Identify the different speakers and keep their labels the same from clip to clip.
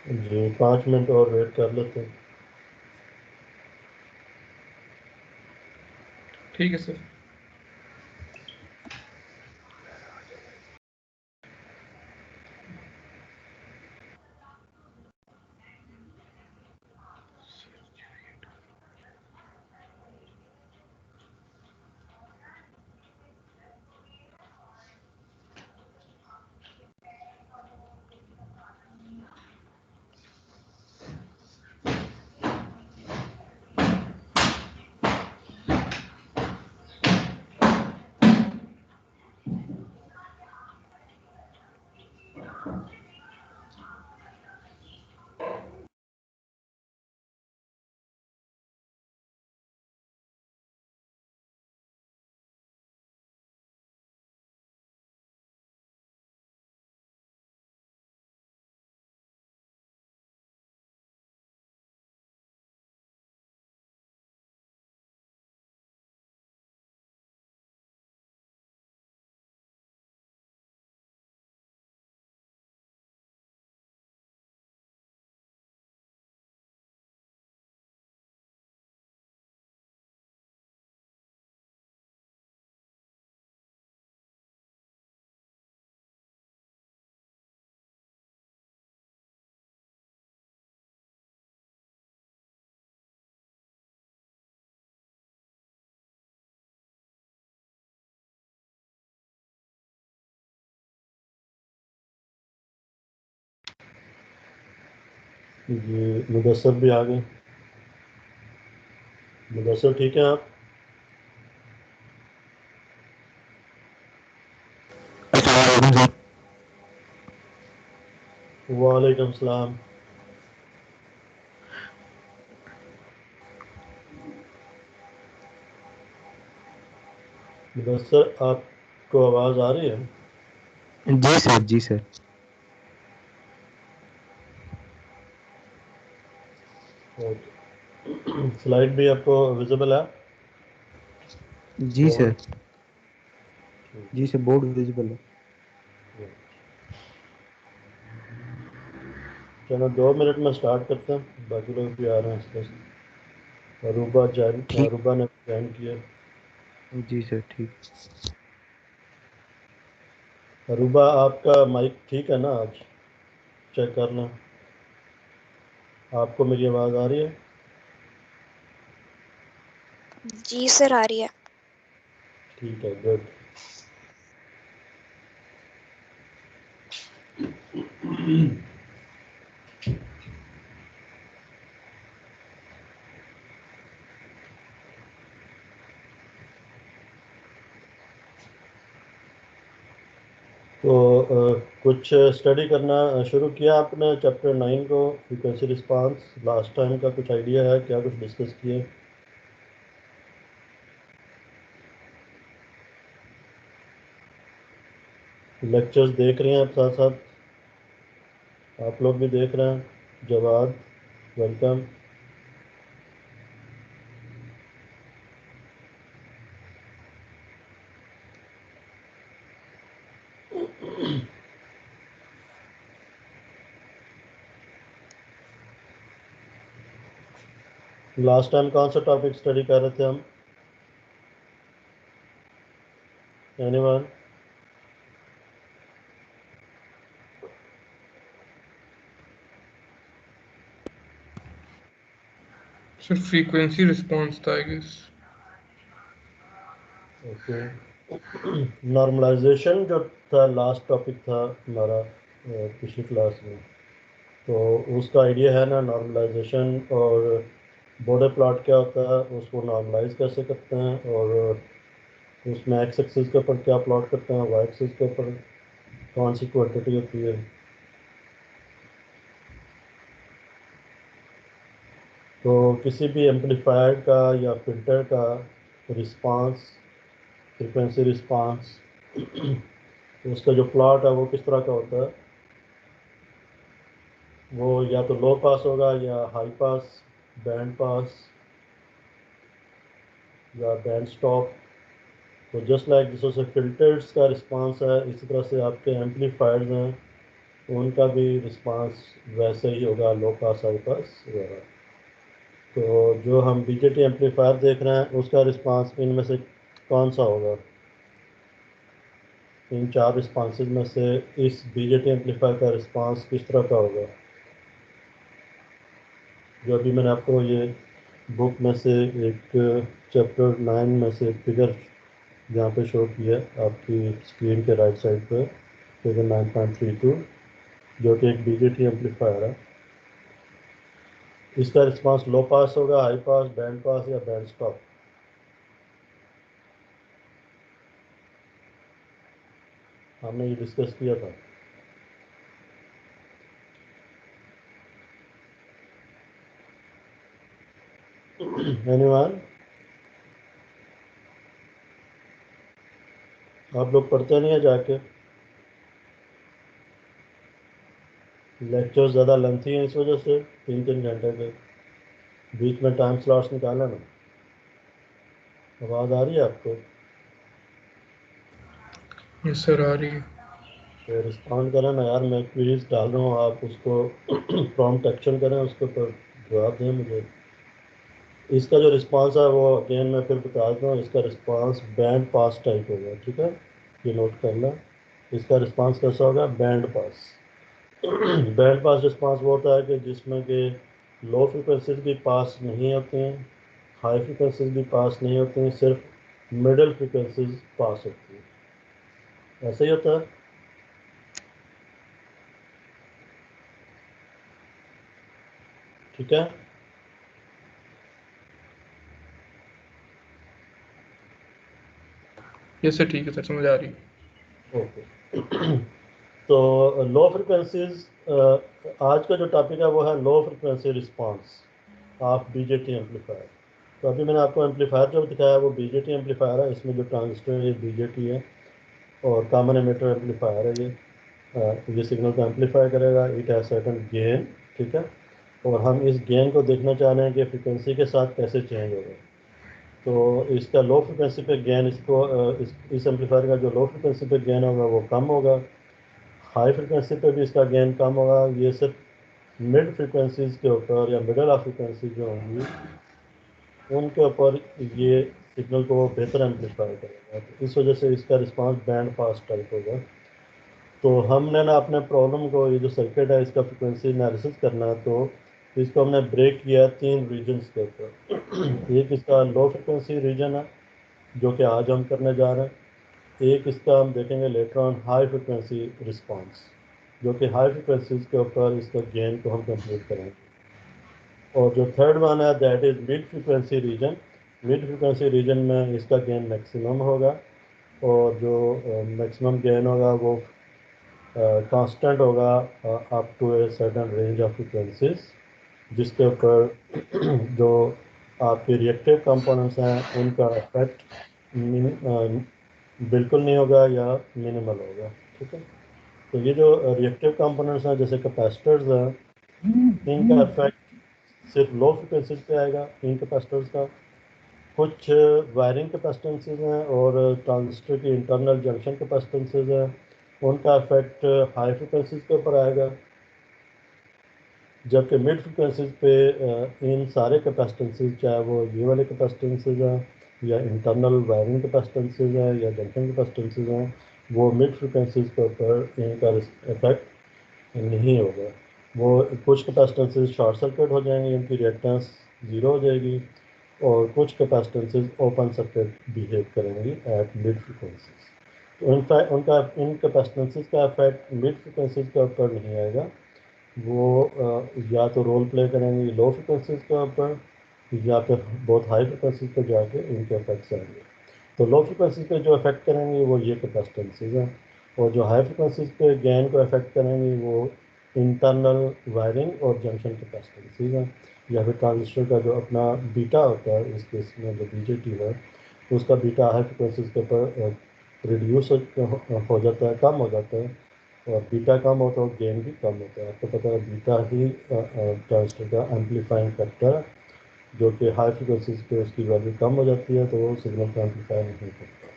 Speaker 1: जी 5 minute और wait कर लेते हैं।
Speaker 2: ठीक है सर।
Speaker 1: जी मुदस्सर भी आ गए। मुदस्सर ठीक है आप? वालेकुम सलाम। मुदस्सर आपको आवाज़ आ रही है?
Speaker 3: जी सर, जी सर।
Speaker 1: ओके। स्लाइड भी आपको विजिबल है?
Speaker 2: जी
Speaker 1: बोर्ड?
Speaker 2: सर। जी सर, बोर्ड विजिबल है।
Speaker 1: चलो 2 मिनट में स्टार्ट करते हैं, बाकी लोग भी आ रहे हैं इस वक्त।
Speaker 2: ठीक।
Speaker 1: अरूबा ने ज्वाइन किया।
Speaker 2: जी सर, ठीक।
Speaker 1: अरूबा आपका माइक ठीक है ना आज? चेक कर लें। आपको मेरी आवाज़ आ रही है?
Speaker 3: जी सर, आ रही है।
Speaker 1: ठीक है, गुड। तो कुछ स्टडी करना शुरू किया आपने चैप्टर 9 को, फ्रीक्वेंसी रिस्पांस? लास्ट टाइम का कुछ आइडिया है क्या? कुछ डिस्कस किए? लेक्चर्स देख रहे हैं आप साथ साथ? आप लोग भी देख रहे हैं? जवाद, वेलकम। लास्ट टाइम कौन सा टॉपिक स्टडी कर रहे थे हम? एनीवन?
Speaker 4: सर फ्रीक्वेंसी रिस्पॉन्स था आई गेस।
Speaker 1: ओके। नॉर्मलाइजेशन जो था लास्ट टॉपिक था हमारा पिछली क्लास में, तो उसका आइडिया है ना नॉर्मलाइजेशन? और बॉर्डर प्लॉट क्या होता है, उसको नॉर्मलाइज कैसे करते हैं, और उसमें एक्स एक्सिस के ऊपर क्या प्लॉट करते हैं, वाई एक्सिस के ऊपर कौन सी क्वांटिटी होती है। तो किसी भी एम्पलीफायर का या फिल्टर का रिस्पांस, फ्रीक्वेंसी रिस्पांस, उसका जो प्लॉट है वो किस तरह का होता है? वो या तो लो पास होगा या हाई पास, बैंड पास या बैंड स्टॉप। तो जस्ट लाइक जिससे फिल्टर्स का रिस्पांस है, इसी तरह से आपके एम्पलीफायर्स हैं उनका भी रिस्पांस वैसे ही होगा, लो पास, हाई पास वगैरह। तो जो हम बीजेटी एम्पलीफायर देख रहे हैं उसका रिस्पांस इनमें से कौन सा होगा? इन 4 रिस्पांसेस में से इस बीजेटी एम्पलीफायर का रिस्पांस किस तरह का होगा? जो अभी मैंने आपको ये बुक में से एक चैप्टर 9 में से एक फिगर यहाँ पे शो किया है आपकी स्क्रीन के राइट साइड पे, फिगर 9.32, जो कि एक बीजेटी एम्पलीफायर है। इसका रिस्पांस लो पास होगा, हाई पास, बैंड पास या बैंड स्टॉप? हमने ये डिस्कस किया था। एनीवन? आप लोग पढ़ते नहीं है जाके? लेक्चर ज़्यादा लेंथी हैं इस वजह से, 3-3 घंटे के। बीच में टाइम स्लॉट्स निकाला ना। आवाज़ आ रही है आपको?
Speaker 4: यस सर, आ रही है।
Speaker 1: तो रिस्पॉन्ड करें ना यार, मैं क्वेरीज डाल रहा हूँ, आप उसको प्रॉम्प्ट एक्शन करें, उसके ऊपर जवाब दें मुझे। इसका जो रिस्पांस है वो अगेन मैं फिर बता देता हूँ, इसका रिस्पांस बैंड पास टाइप होगा, ठीक है? ये नोट कर लें। इसका रिस्पांस कैसा होगा? Band pass. Band pass response वो होता है कि जिसमें कि लो फ्रिक्वेंसीज भी पास नहीं होती हैं, हाई फ्रिक्वेंसीज भी पास नहीं होती हैं, सिर्फ मिडिल फ्रिक्वेंसीज पास होती हैं। ऐसा ही होता है। ठीक है?
Speaker 4: यस सर, ठीक है सर, समझ आ रही है।
Speaker 1: ओके। तो लो फ्रिक्वेंसीज, आज का जो टॉपिक है वो है low frequency response of BJT amplifier. तो अभी मैंने आपको एम्पलीफायर जो दिखाया वो बीजेटी एम्पलीफायर है, इसमें जो ट्रांजिस्टर है ये बीजेटी है, और कॉमन एमिटर एम्पलीफायर है ये। ये सिग्नल को एम्पलीफाई करेगा, इट हैज सर्टेन गेन, ठीक है? और हम इस गेन को देखना चाह रहे हैं कि फ्रिक्वेंसी के साथ कैसे चेंज होगा। तो इसका लो फ्रिक्वेंसी पे गेन इसको इस एम्पलीफायर का जो लो फ्रिक्वेंसी पे गेन होगा वो कम होगा, हाई फ्रिक्वेंसी पे भी इसका गेन कम होगा। ये सिर्फ मिड फ्रिक्वेंसीज के ऊपर या मिडल ऑफ फ्रिक्वेंसी जो होंगी उनके ऊपर ये सिग्नल को बेहतर एम्पलीफाई करेगा। तो इस वजह से इसका रिस्पांस बैंड पास टाइप होगा। तो हमने ना अपने प्रॉब्लम को, ये जो सर्किट है इसका फ्रिक्वेंसी एनालिसिस करना है, तो इसको हमने ब्रेक किया 3 रीजन्स के ऊपर। एक इसका लो फ्रिक्वेंसी रीजन है जो कि आज हम करने जा रहे हैं। एक इसका हम देखेंगे later on high frequency response, जो कि हाई फ्रिक्वेंसीज के ऊपर इसका गेन को हम कंप्लीट करेंगे। और जो थर्ड वन है that is mid frequency region. Mid frequency region में इसका गेन मैक्सिमम होगा, और जो मैक्सिमम गेन होगा वो कांस्टेंट होगा up to a certain range of frequencies, जिसके ऊपर जो आपके रिएक्टिव कंपोनेंट्स हैं उनका इफेक्ट बिल्कुल नहीं होगा या मिनिमल होगा। ठीक है, तो ये जो रिएक्टिव कंपोनेंट्स हैं जैसे कैपेसिटर्स हैं, इनका इफेक्ट सिर्फ लो फ्रिक्वेंसीज पे आएगा इन कैपेसिटर्स का। कुछ वायरिंग कैपेसिटेंसेज हैं और ट्रांजिस्टर की इंटरनल जंक्शन कैपेसिटेंसेज हैं, उनका इफेक्ट हाई फ्रिक्वेंसीज के ऊपर आएगा। जबकि मिड फ्रिक्वेंसीज पे इन सारे कैपेसिटेंसेज, चाहे वो ये वाले कैपेसिटेंसेज हैं या इंटरनल वायरिंग कैपेसिटेंसेज हैं या जंक्शन कैपेसिटेंसेज हैं, वो मिड फ्रिक्वेंसीज के ऊपर इनका इफेक्ट नहीं होगा। वो कुछ कैपेसिटेंसेज शॉर्ट सर्किट हो जाएंगे, इनकी रिएक्टेंस ज़ीरो हो जाएगी, और कुछ कैपेसिटेंसेज ओपन सर्किट बिहेव करेंगी एट मिड फ्रिक्वेंसीज। तो इनफैक्ट उनका इन कैपेसिटेंसेज का इफेक्ट मिड फ्रिक्वेंसीज के ऊपर नहीं आएगा। वो या तो रोल प्ले करेंगे लो फ्रिक्वेंसीज के ऊपर, या फिर बहुत हाई फ्रिक्वेंसीज पे जाके इनके इफेक्ट्स आएंगे। तो लो फ्रिक्वेंसीज पे जो इफेक्ट करेंगे वो ये कैपेसिटेंसेज हैं, और जो हाई फ्रिक्वेंसीज पे गेन को इफेक्ट करेंगे वो इंटरनल वायरिंग और जंक्शन कैपेसिटेंसेज हैं, या फिर ट्रांजिस्टर का जो अपना बीटा होता है, इस केस में जो बीजेटी है उसका बीटा हाई फ्रिक्वेंसीज के ऊपर रिड्यूस हो जाता है, कम हो जाता है, और बीटा कम हो तो गेन भी कम होता है। आपको पता है बीटा ही ट्रांजिस्टर का एम्पलीफाइंग फैक्टर है, जो कि हाई फ्रिक्वेंसीज पे उसकी वैल्यू कम हो जाती है, तो वो सिग्नल को एम्पलीफाई नहीं करता।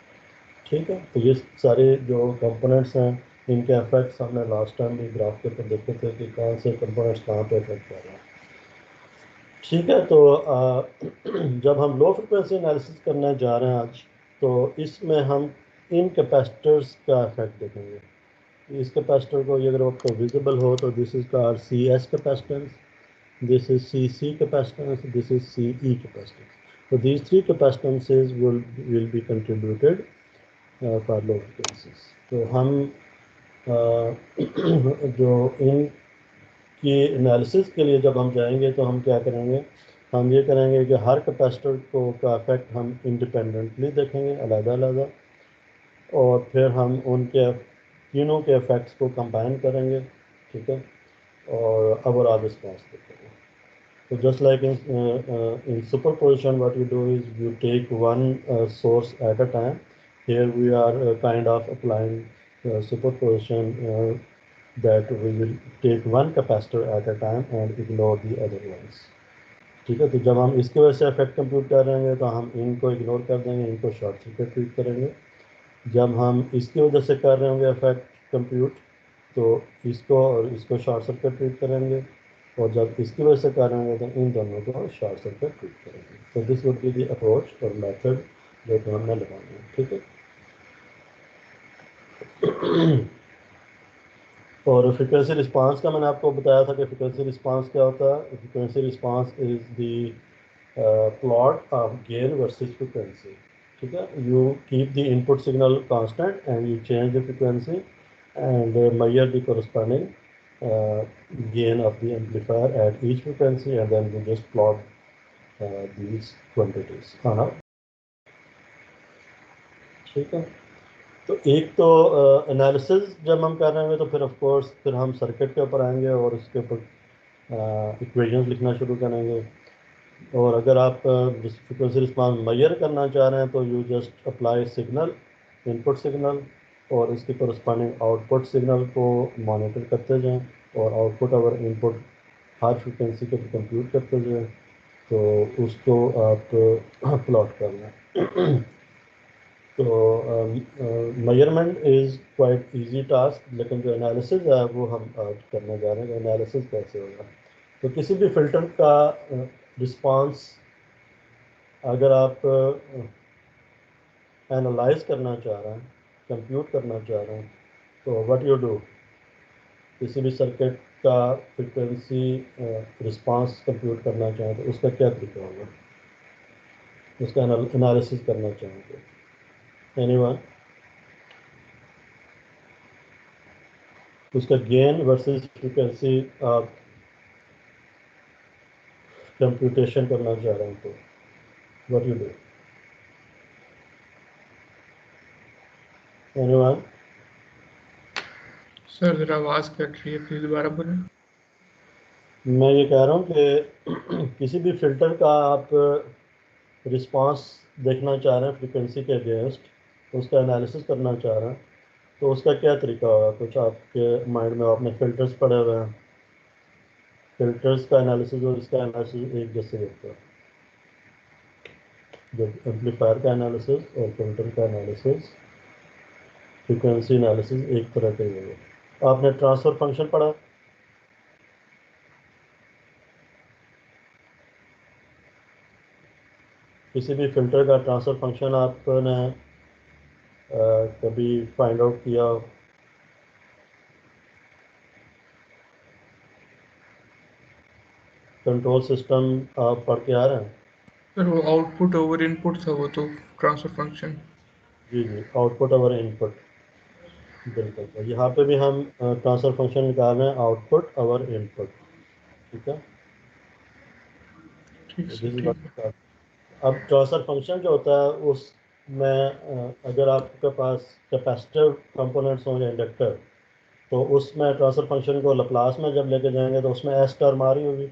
Speaker 1: ठीक है, तो ये सारे जो कंपोनेंट्स हैं इनके इफेक्ट्स हमने लास्ट टाइम भी ग्राफ के ऊपर देखे थे कि कौन से कंपोनेंट्स कहाँ पे इफेक्ट कर रहे हैं। ठीक है, तो जब हम लो फ्रिक्वेंसी एनालिसिस करने जा रहे हैं आज, तो इसमें हम इन कैपेसिटर्स का इफेक्ट देखेंगे। इस कैपेसिटर को, ये अगर आपको विजिबल हो तो दिस इज का C S capacitance, this is CC capacitance, this is CE capacitance. So these three capacitances will be contributed for low frequencies. तो हम जो इन की एनालिसिस के लिए जब हम जाएंगे तो हम क्या करेंगे, हम ये करेंगे कि हर कैपेसिटर को का इफेक्ट हम इंडिपेंडेंटली देखेंगे, अलग-अलग, और फिर हम उनके तीनों के इफेक्ट्स को कंबाइन करेंगे। ठीक है, और ओवरऑल रिस्पॉन्स देखेंगे। So just like in superposition, what you do is you take one source at a time. Here we are kind of applying superposition, that we will take one capacitor at a time and ignore the other ones. ठीक है, तो जब हम इसकी वजह से effect compute करेंगे तो हम इनको इग्नोर कर देंगे, इनको शॉर्ट सर्किट ट्रीट करेंगे। जब हम इसकी वजह से कर रहे होंगे इफेक्ट कंप्यूट, तो इसको और इसको शॉर्ट सर्किट ट्रीट करेंगे, और जब इसकी वजह से करेंगे तो इन दोनों को शॉर्ट सर्किट ट्रीट करेंगे। तो this would be the approach और मेथड जो कि हमने लगानी है। ठीक है, और फ्रिक्वेंसी रिस्पांस का मैंने आपको बताया था कि फ्रिक्वेंसी रिस्पांस क्या होता है। Frequency response is the plot of gain versus frequency. ठीक है, you keep the input signal constant and you change the frequency and measure the corresponding gain of the amplifier at each frequency, and then we just plot these quantities on a। ठीक है, तो एक तो analysis जब हम कर रहे होंगे तो फिर ऑफ कोर्स फिर हम सर्किट के ऊपर आएंगे और उसके ऊपर इक्वेशंस लिखना शुरू करेंगे। और अगर आप फ्रिक्वेंसी रिस्पांस मेजर करना चाह रहे हैं तो you just apply signal, input signal, और इसके करस्पॉन्डिंग आउटपुट सिग्नल को मॉनिटर करते जाएं, और आउटपुट और इनपुट हर फ्रिक्वेंसी को कंप्यूट करते हुए, तो उसको आप प्लॉट करना। तो measurement is quite easy task, लेकिन जो एनालिसिस है वो हम आज करने जा रहे हैं। एनालिसिस कैसे होगा, तो किसी भी फिल्टर का रिस्पांस अगर आप एनालाइज करना चाह रहे हैं, कंप्यूट करना चाह रहे हैं, तो व्हाट यू डू, किसी भी सर्किट का फ्रिक्वेंसी रिस्पांस कंप्यूट करना चाहें तो उसका क्या तरीका होगा, उसका एनालिसिस करना चाहेंगे? एनीवन? उसका गेन वर्सेस फ्रिक्वेंसी आप कंप्यूटेशन करना चाह रहे हैं तो what you do? Anyone?
Speaker 4: Sir जरा आवाज़ कट रही है, प्लीज दोबारा बोलें।
Speaker 1: मैं ये कह रहा हूँ कि किसी भी फिल्टर का आप रिस्पांस देखना चाह रहे हैं फ्रीक्वेंसी के अगेंस्ट, उसका एनालिसिस करना चाह रहे हैं, तो उसका क्या तरीका होगा? कुछ आपके माइंड में आपने फिल्टर्स पढ़े हुए हैं, फिल्टर्स का एनालिसिस और इसका एनालिसिस एक जैसे होता है। जब एम्पलीफायर का एनालिसिस और फिल्टर का एनालिसिस, फ्रीक्वेंसी एनालिसिस एक तरह का ही होगा। आपने ट्रांसफर फंक्शन पढ़ा? किसी भी फिल्टर का ट्रांसफर फंक्शन आपने कभी फाइंड आउट किया? कंट्रोल सिस्टम आप पढ़ के आ रहे हैं?
Speaker 4: सर वो आउटपुट ओवर इनपुट था वो तो, ट्रांसफर फंक्शन।
Speaker 1: जी जी, आउटपुट और इनपुट, बिल्कुल। तो यहाँ पे भी हम ट्रांसफर फंक्शन निकाल रहे हैं, आउटपुट और इनपुट। ठीक है,
Speaker 4: ठीक
Speaker 1: तो
Speaker 4: सर,
Speaker 1: दिस इज
Speaker 4: ठीक है।
Speaker 1: व्हाट। अब ट्रांसफर फंक्शन जो होता है उसमें अगर आपके पास कैपेसिटिव कंपोनेंट्स हों या इंडक्टर, तो उसमें ट्रांसफर फंक्शन को लप्लास में जब लेके जाएंगे तो उसमें एस टर्म आ रही होगी।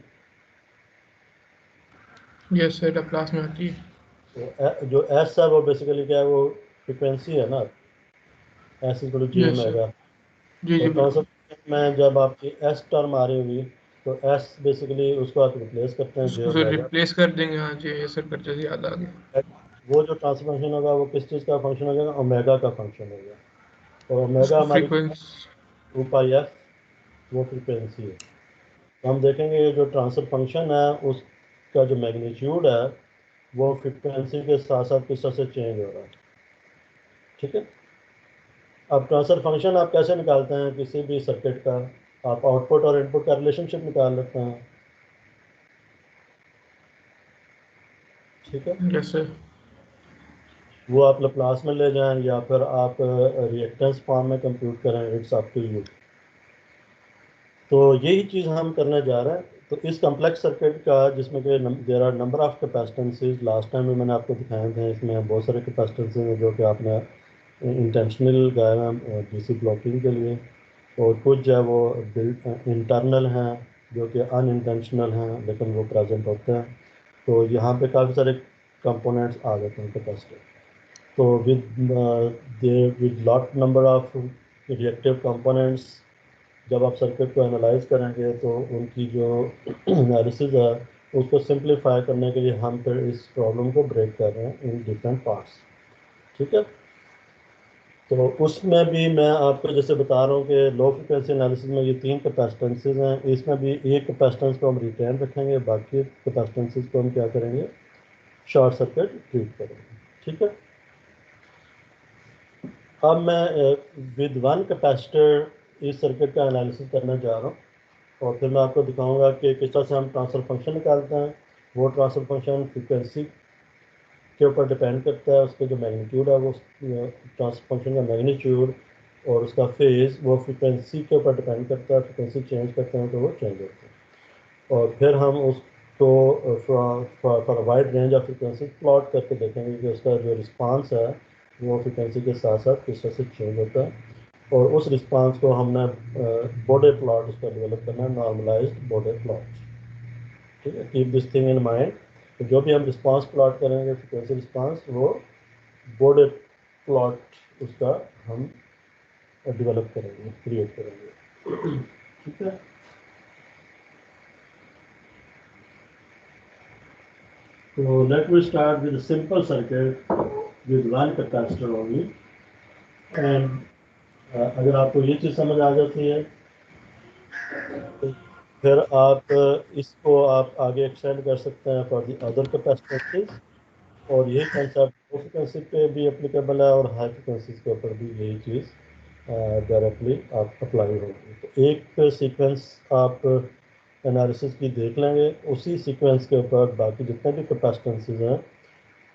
Speaker 4: यस सर, क्लास में आती है।
Speaker 1: तो जो एस है वो बेसिकली क्या है, वो फ्रिक्वेंसी है ना, s equal to j
Speaker 4: yes sir,
Speaker 1: omega.
Speaker 4: जी
Speaker 1: तो
Speaker 4: जी
Speaker 1: ट्रांसफर
Speaker 4: बिल्कुल।
Speaker 1: फंक्शन में जब आपकी एस टर्म आ रही होगी, तो एस बेसिकली उसको आप रिप्लेस करते हैं जे
Speaker 4: उसको सर
Speaker 1: ओमेगा।
Speaker 4: रिप्लेस कर देंगे, हाँ जी, ये सर कर जैसे याद आ गया।
Speaker 1: वो जो ट्रांसफर फंक्शन होगा वो किस चीज़ का फंक्शन हो जाएगा? ओमेगा का फंक्शन होगा। और ओमेगा
Speaker 4: उसको
Speaker 1: हमारी
Speaker 4: फ्रीक्वेंस।
Speaker 1: 2 पाई एफ, वो फ्रिक्वेंसी है। तो हम देखेंगे ये जो ट्रांसफर फंक्शन है उसका जो मैग्नीट्यूड है वो फ्रिक्वेंसी के साथ साथ किस तरह से चेंज हो रहा है। ठीक है, अब ट्रांसफर फंक्शन आप कैसे निकालते हैं किसी भी सर्किट का? आप आउटपुट और इनपुट का रिलेशनशिप निकाल लेते हैं। ठीक है,
Speaker 4: यस सर।
Speaker 1: वो आप लप्लास में ले जाएं या फिर आप रिएक्टेंस फॉर्म में कंप्यूट करें, इट्स अप टू यू। तो यही चीज़ हम करने जा रहे हैं। तो इस कम्प्लेक्स सर्किट का जिसमें कि there are number of capacitances, last time भी मैंने आपको दिखाए थे, इसमें बहुत सारे कैपेसिटेंसेस हैं जो कि आपने इंटेंशनल गाए हैं डीसी ब्लॉकिंग के लिए, और कुछ जो है वो इंटरनल हैं जो कि अनइंटेंशनल हैं लेकिन वो प्रेजेंट होते हैं। तो यहाँ पे काफ़ी सारे कंपोनेंट्स आ जाते हैं कैपेसिटर। तो with lot number of reactive components, जब आप सर्किट को एनालाइज करेंगे तो उनकी जो एनालिसिस है उसको सिंप्लीफाई करने के लिए हम फिर इस प्रॉब्लम को ब्रेक कर रहे हैं इन डिफरेंट पार्ट्स। ठीक है, तो उसमें भी मैं आपको जैसे बता रहा हूँ कि लो फ्रिक्वेंसी एनालिसिस में ये 3 कैपेसिटेंसेज हैं, इसमें भी एक कैपेसिटेंस को हम रिटेन रखेंगे, बाकी कैपेसिटेंसेज को हम क्या करेंगे, शॉर्ट सर्किट ट्रीट करेंगे। ठीक है, अब मैं विद वन कैपेसिटर इस सर्किट का एनालिसिस करना चाह रहा हूँ, और फिर मैं आपको दिखाऊंगा कि किस तरह से हम ट्रांसफर फंक्शन निकालते हैं। वो ट्रांसफर फंक्शन फ्रीक्वेंसी के ऊपर डिपेंड करता है, उसके जो मैग्नीट्यूड है वो ट्रांसफर फंक्शन का मैग्नीट्यूड और उसका फेज वो फ्रीक्वेंसी के ऊपर डिपेंड करता है। फ्रीक्वेंसी चेंज करते हैं तो वो चेंज होता है, और फिर हम उसको for wide range of frequency plot करके देखेंगे कि उसका जो रिस्पांस है वो फ्रीक्वेंसी के साथ साथ किस तरह से चेंज होता है। और उस रिस्पांस को हमने बोडे प्लॉट उसका डेवलप करना है, नॉर्मलाइज्ड बोडे प्लॉट। ठीक है, keep this thing in mind. तो जो भी हम रिस्पांस प्लॉट करेंगे फ्रीक्वेंसी रिस्पांस, वो बोडे प्लॉट उसका हम डेवलप करेंगे, क्रिएट करेंगे। ठीक है, So let me start with a simple circuit with one capacitor only. And अगर आपको ये चीज़ समझ आ जाती है तो फिर आप इसको आप आगे एक्सटेंड कर सकते हैं फॉर द अदर कैपेसिटेंसेस, और यही कंसेप्ट लो फ्रिक्वेंसी पे भी एप्लीकेबल है और हाई फ्रिक्वेंसीज के ऊपर भी यही चीज़ डायरेक्टली आप अप्लाई होगी। तो एक सीक्वेंस आप एनालिसिस की देख लेंगे, उसी सीक्वेंस के ऊपर बाकी जितने भी कैपेसिटेंसेस हैं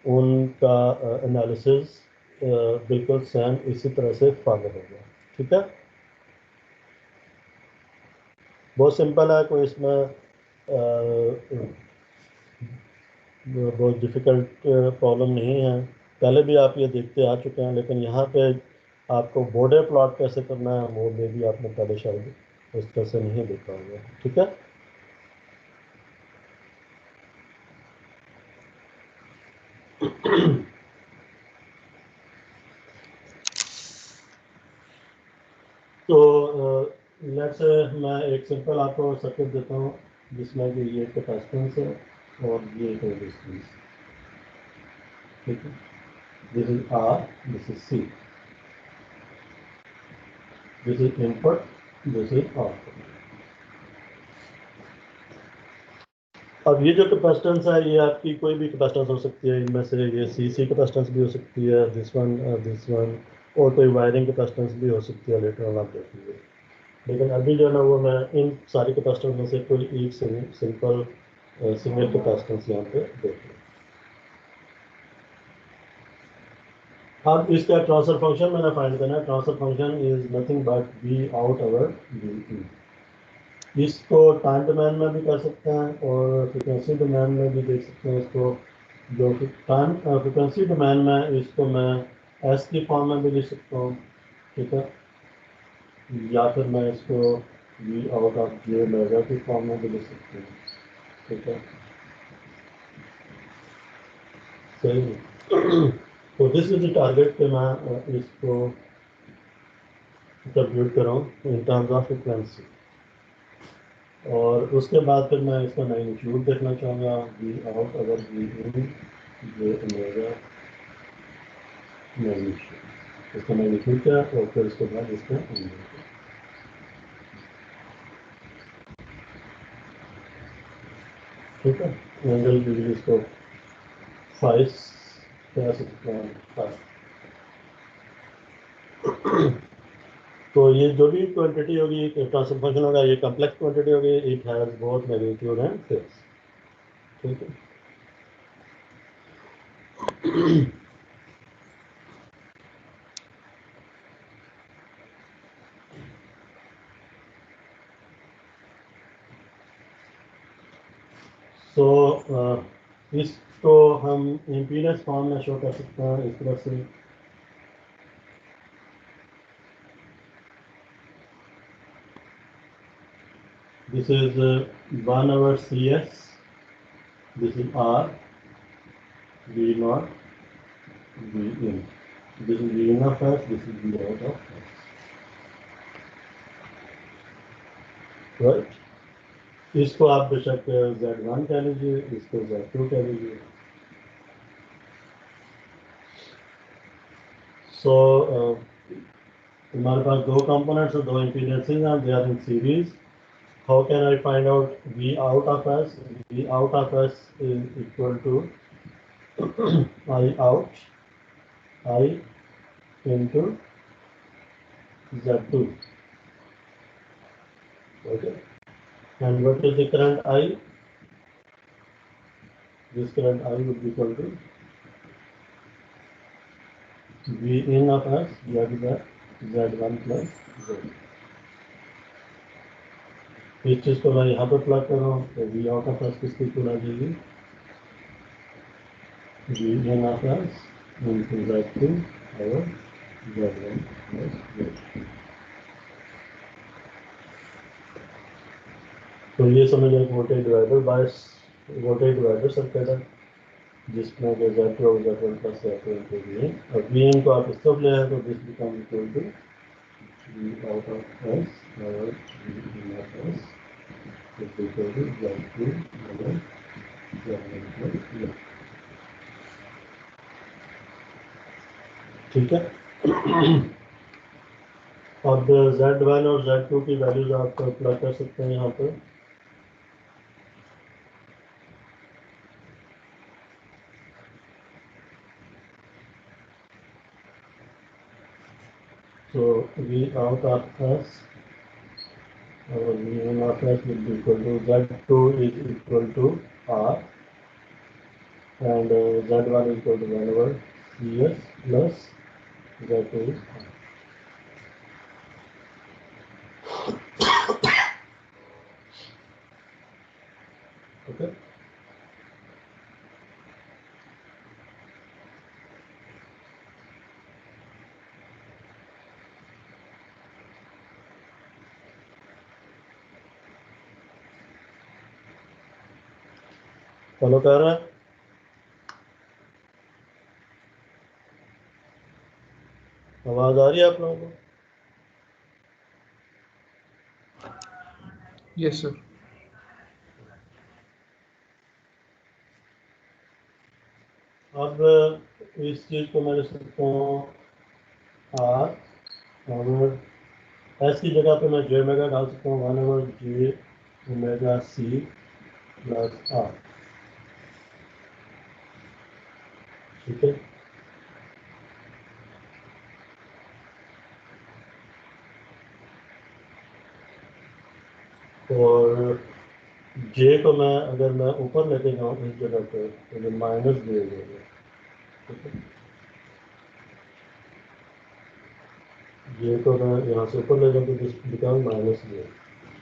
Speaker 1: उनका एनालिसिस बिल्कुल सेम इसी तरह से फॉलो होगा। ठीक है, बहुत सिंपल है, कोई इसमें बहुत डिफ़िकल्ट प्रॉब्लम नहीं है। पहले भी आप ये देखते आ चुके हैं, लेकिन यहाँ पे आपको बॉर्डर प्लॉट कैसे करना है वो में भी आपने पहले शायद उस तरह से नहीं देखा होगा। ठीक है, तो लेट्स मैं एक सिंपल आपको सर्किट देता हूँ जिसमें कि ये कैपेसिटेंस है और ये एक रेजिस्टेंस। ठीक है, this is R, this is C, this is input, this is output. अब ये जो कैपेसिटेंस है ये आपकी कोई भी कैपेसिटेंस हो सकती है, इनमें से ये सी कैपेसिटेंस भी हो सकती है, दिस वन, और कोई वायरिंग कैपेसिटेंस भी हो सकती है, लेटर ऑन आप देखेंगे। लेकिन अभी जो है ना वो मैं इन सारी कैपेसिटेंस में से कोई एक सिंपल सिंगल कैपेसिटेंस यहाँ पे देख रहा हूँ। अब इसका ट्रांसफर फंक्शन मैंने फाइंड करना है। Transfer function is nothing but V out over V in. इसको टाइम डोमेन में भी कर सकते हैं और फ्रिक्वेंसी डोमेन में भी देख सकते हैं इसको। जो टाइम फ्रिक्वेंसी डोमेन में इसको मैं एस की फॉर्म में भी लिख सकता हूँ। ठीक है, या फिर मैं इसको V out of J omega की फॉर्म में भी लिख सकता हूँ। ठीक है, सही। तो दिस इज द टारगेट कि मैं इसको कंप्यूट कराऊँ इन टर्म्स ऑफ फ्रिक्वेंसी, और उसके बाद फिर मैं इसका मैग्नीट्यूड देखना चाहूँगा, वी आउट अगर V in j omega magnitude, इसका मैग्नीट्यूड क्या है, और फिर उसके बाद इसका एंगल। ठीक है, एंगल यूजली इसको 5 कह सकते हैं, 5। तो ये जो भी क्वांटिटी होगी ट्रांसफर फंक्शन होगा, ये कॉम्प्लेक्स क्वांटिटी होगी, it has both magnitude and phase. ठीक है, सो इसको हम इम्पीडेंस फॉर्म में शो कर सकते हैं इस तरह से। This is 1 over CS, this is R, V naught, V in, this is V in of S, this is V out of S, right? इसको आप बेशक Z1 कह लीजिए, इसको Z2 कह लीजिए। सो हमारे पास दो कंपोनेंट्स और दो इम्पीडेंसेस हैं, they are in series. How can I find out V out of S? V out of S is equal to I out, I into Z2. Okay. And what is the current I? This current I would be equal to V in of S divided by Z1 plus Z. इस चीज़ को मैं यहाँ पर plug कर रहा हूँ, तो V out of S किसकी इक्वल आ जाएगी, V in of S into Z2 और Z1 plus Z. तो ये समझ एक वोल्टेज डिवाइडर सर्किट है जिसमें Z2 और Z1 plus Z2 into V in, और V in को आप इस तरफ ले आए तो this become equal to V out of S और V in of S is equal to Z2 over ठीक है। अब Z1 और Z2 की वैल्यूज आप अप्लाई कर सकते हैं यहाँ पर। So V out of S or V in of S will be equal to Z2 is equal to R and Z1 is equal to 1 over CS plus Z2 is R. Okay. Follow कर रहे हैं? आवाज आ रही है आप लोगों को?
Speaker 4: Yes sir.
Speaker 1: अब इस चीज को मैं लिख सकता हूँ आर और एस की जगह पे मैं जे ओमेगा डाल सकता हूँ 1 over J omega C plus R. ठीक है। और जे को मैं अगर मैं ऊपर लेके जाऊँ इस जगह पे तो ये माइनस जे देगा। ठीक है। जे को मैं यहाँ से ऊपर ले जाऊँ तो दिस बिकम माइनस जे।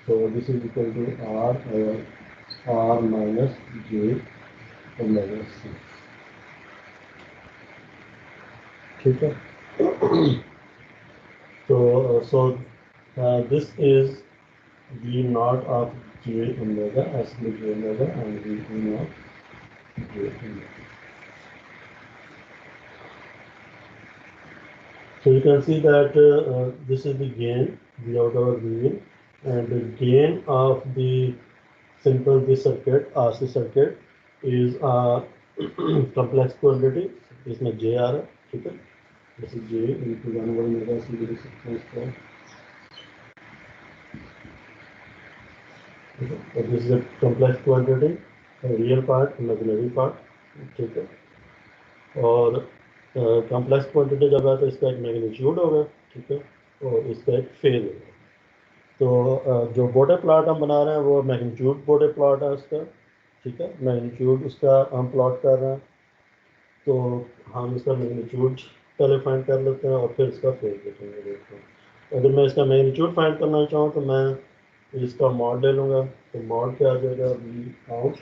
Speaker 1: तो this is equal to R और R minus j omega C. ठीक है। so this is V naught of J omega, actually J omega and V naught J omega. So you can see that this is the gain V out over V in, and the gain of the simple this circuit RC circuit is a complex quantity. इसमें J आ रहा है। ठीक है। This is J into 1 over omega C to the 6 So this is a complex quantity, a real part, imaginary part. ठीक है। और complex quantity जब है तो इसका एक मैग्नीट्यूड होगा। ठीक है। और इसका एक फेज होगा। तो जो बॉर्डर प्लॉट हम बना रहे हैं वो मैग्नीट्यूड बॉर्डर प्लॉट है उसका। ठीक है। मैग्नीट्यूड उसका हम प्लॉट कर रहे हैं तो हम इसका मैग्नीट्यूड पहले फाइंड कर लेते हैं और फिर इसका फेज देखेंगे। देखते हैं अगर मैं इसका मैग्नीट्यूड फाइंड करना चाहूँ तो मैं इसका मॉड ले लूँगा। तो मॉड क्या आ जाएगा वी आउट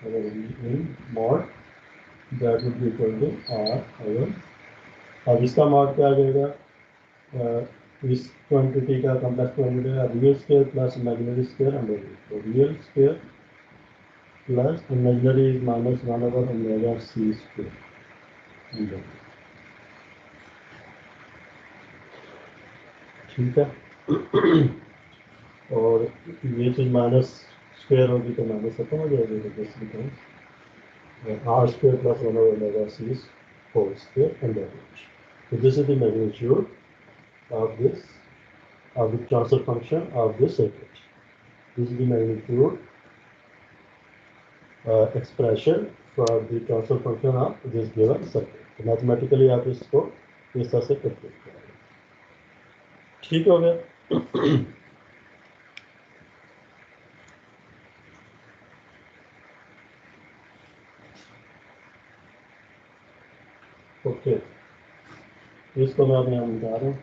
Speaker 1: अगर V in mod that would be equal to R अगर। अब इसका मॉड क्या आ जाएगा इस क्वांटिटी का कॉम्प्लेक्स क्वांटिटी का real square plus imaginary square under root. तो real square plus imaginary is minus 1 over omega C square under root. ठीक है। और ये चीज़ माइनस स्क्वायर होगी तो माइनस खत्म हो जाएगी। तो this becomes R square plus 1 over omega C whole square under root. So this is the magnitude of this of the transfer function of this circuit. This is the magnitude expression for the transfer function of this given circuit. तो mathematically आप इसको इस तरह से calculate करेंगे। ठीक हो गया। ओके इसको मैं अपने यहाँ बता रहा हूँ।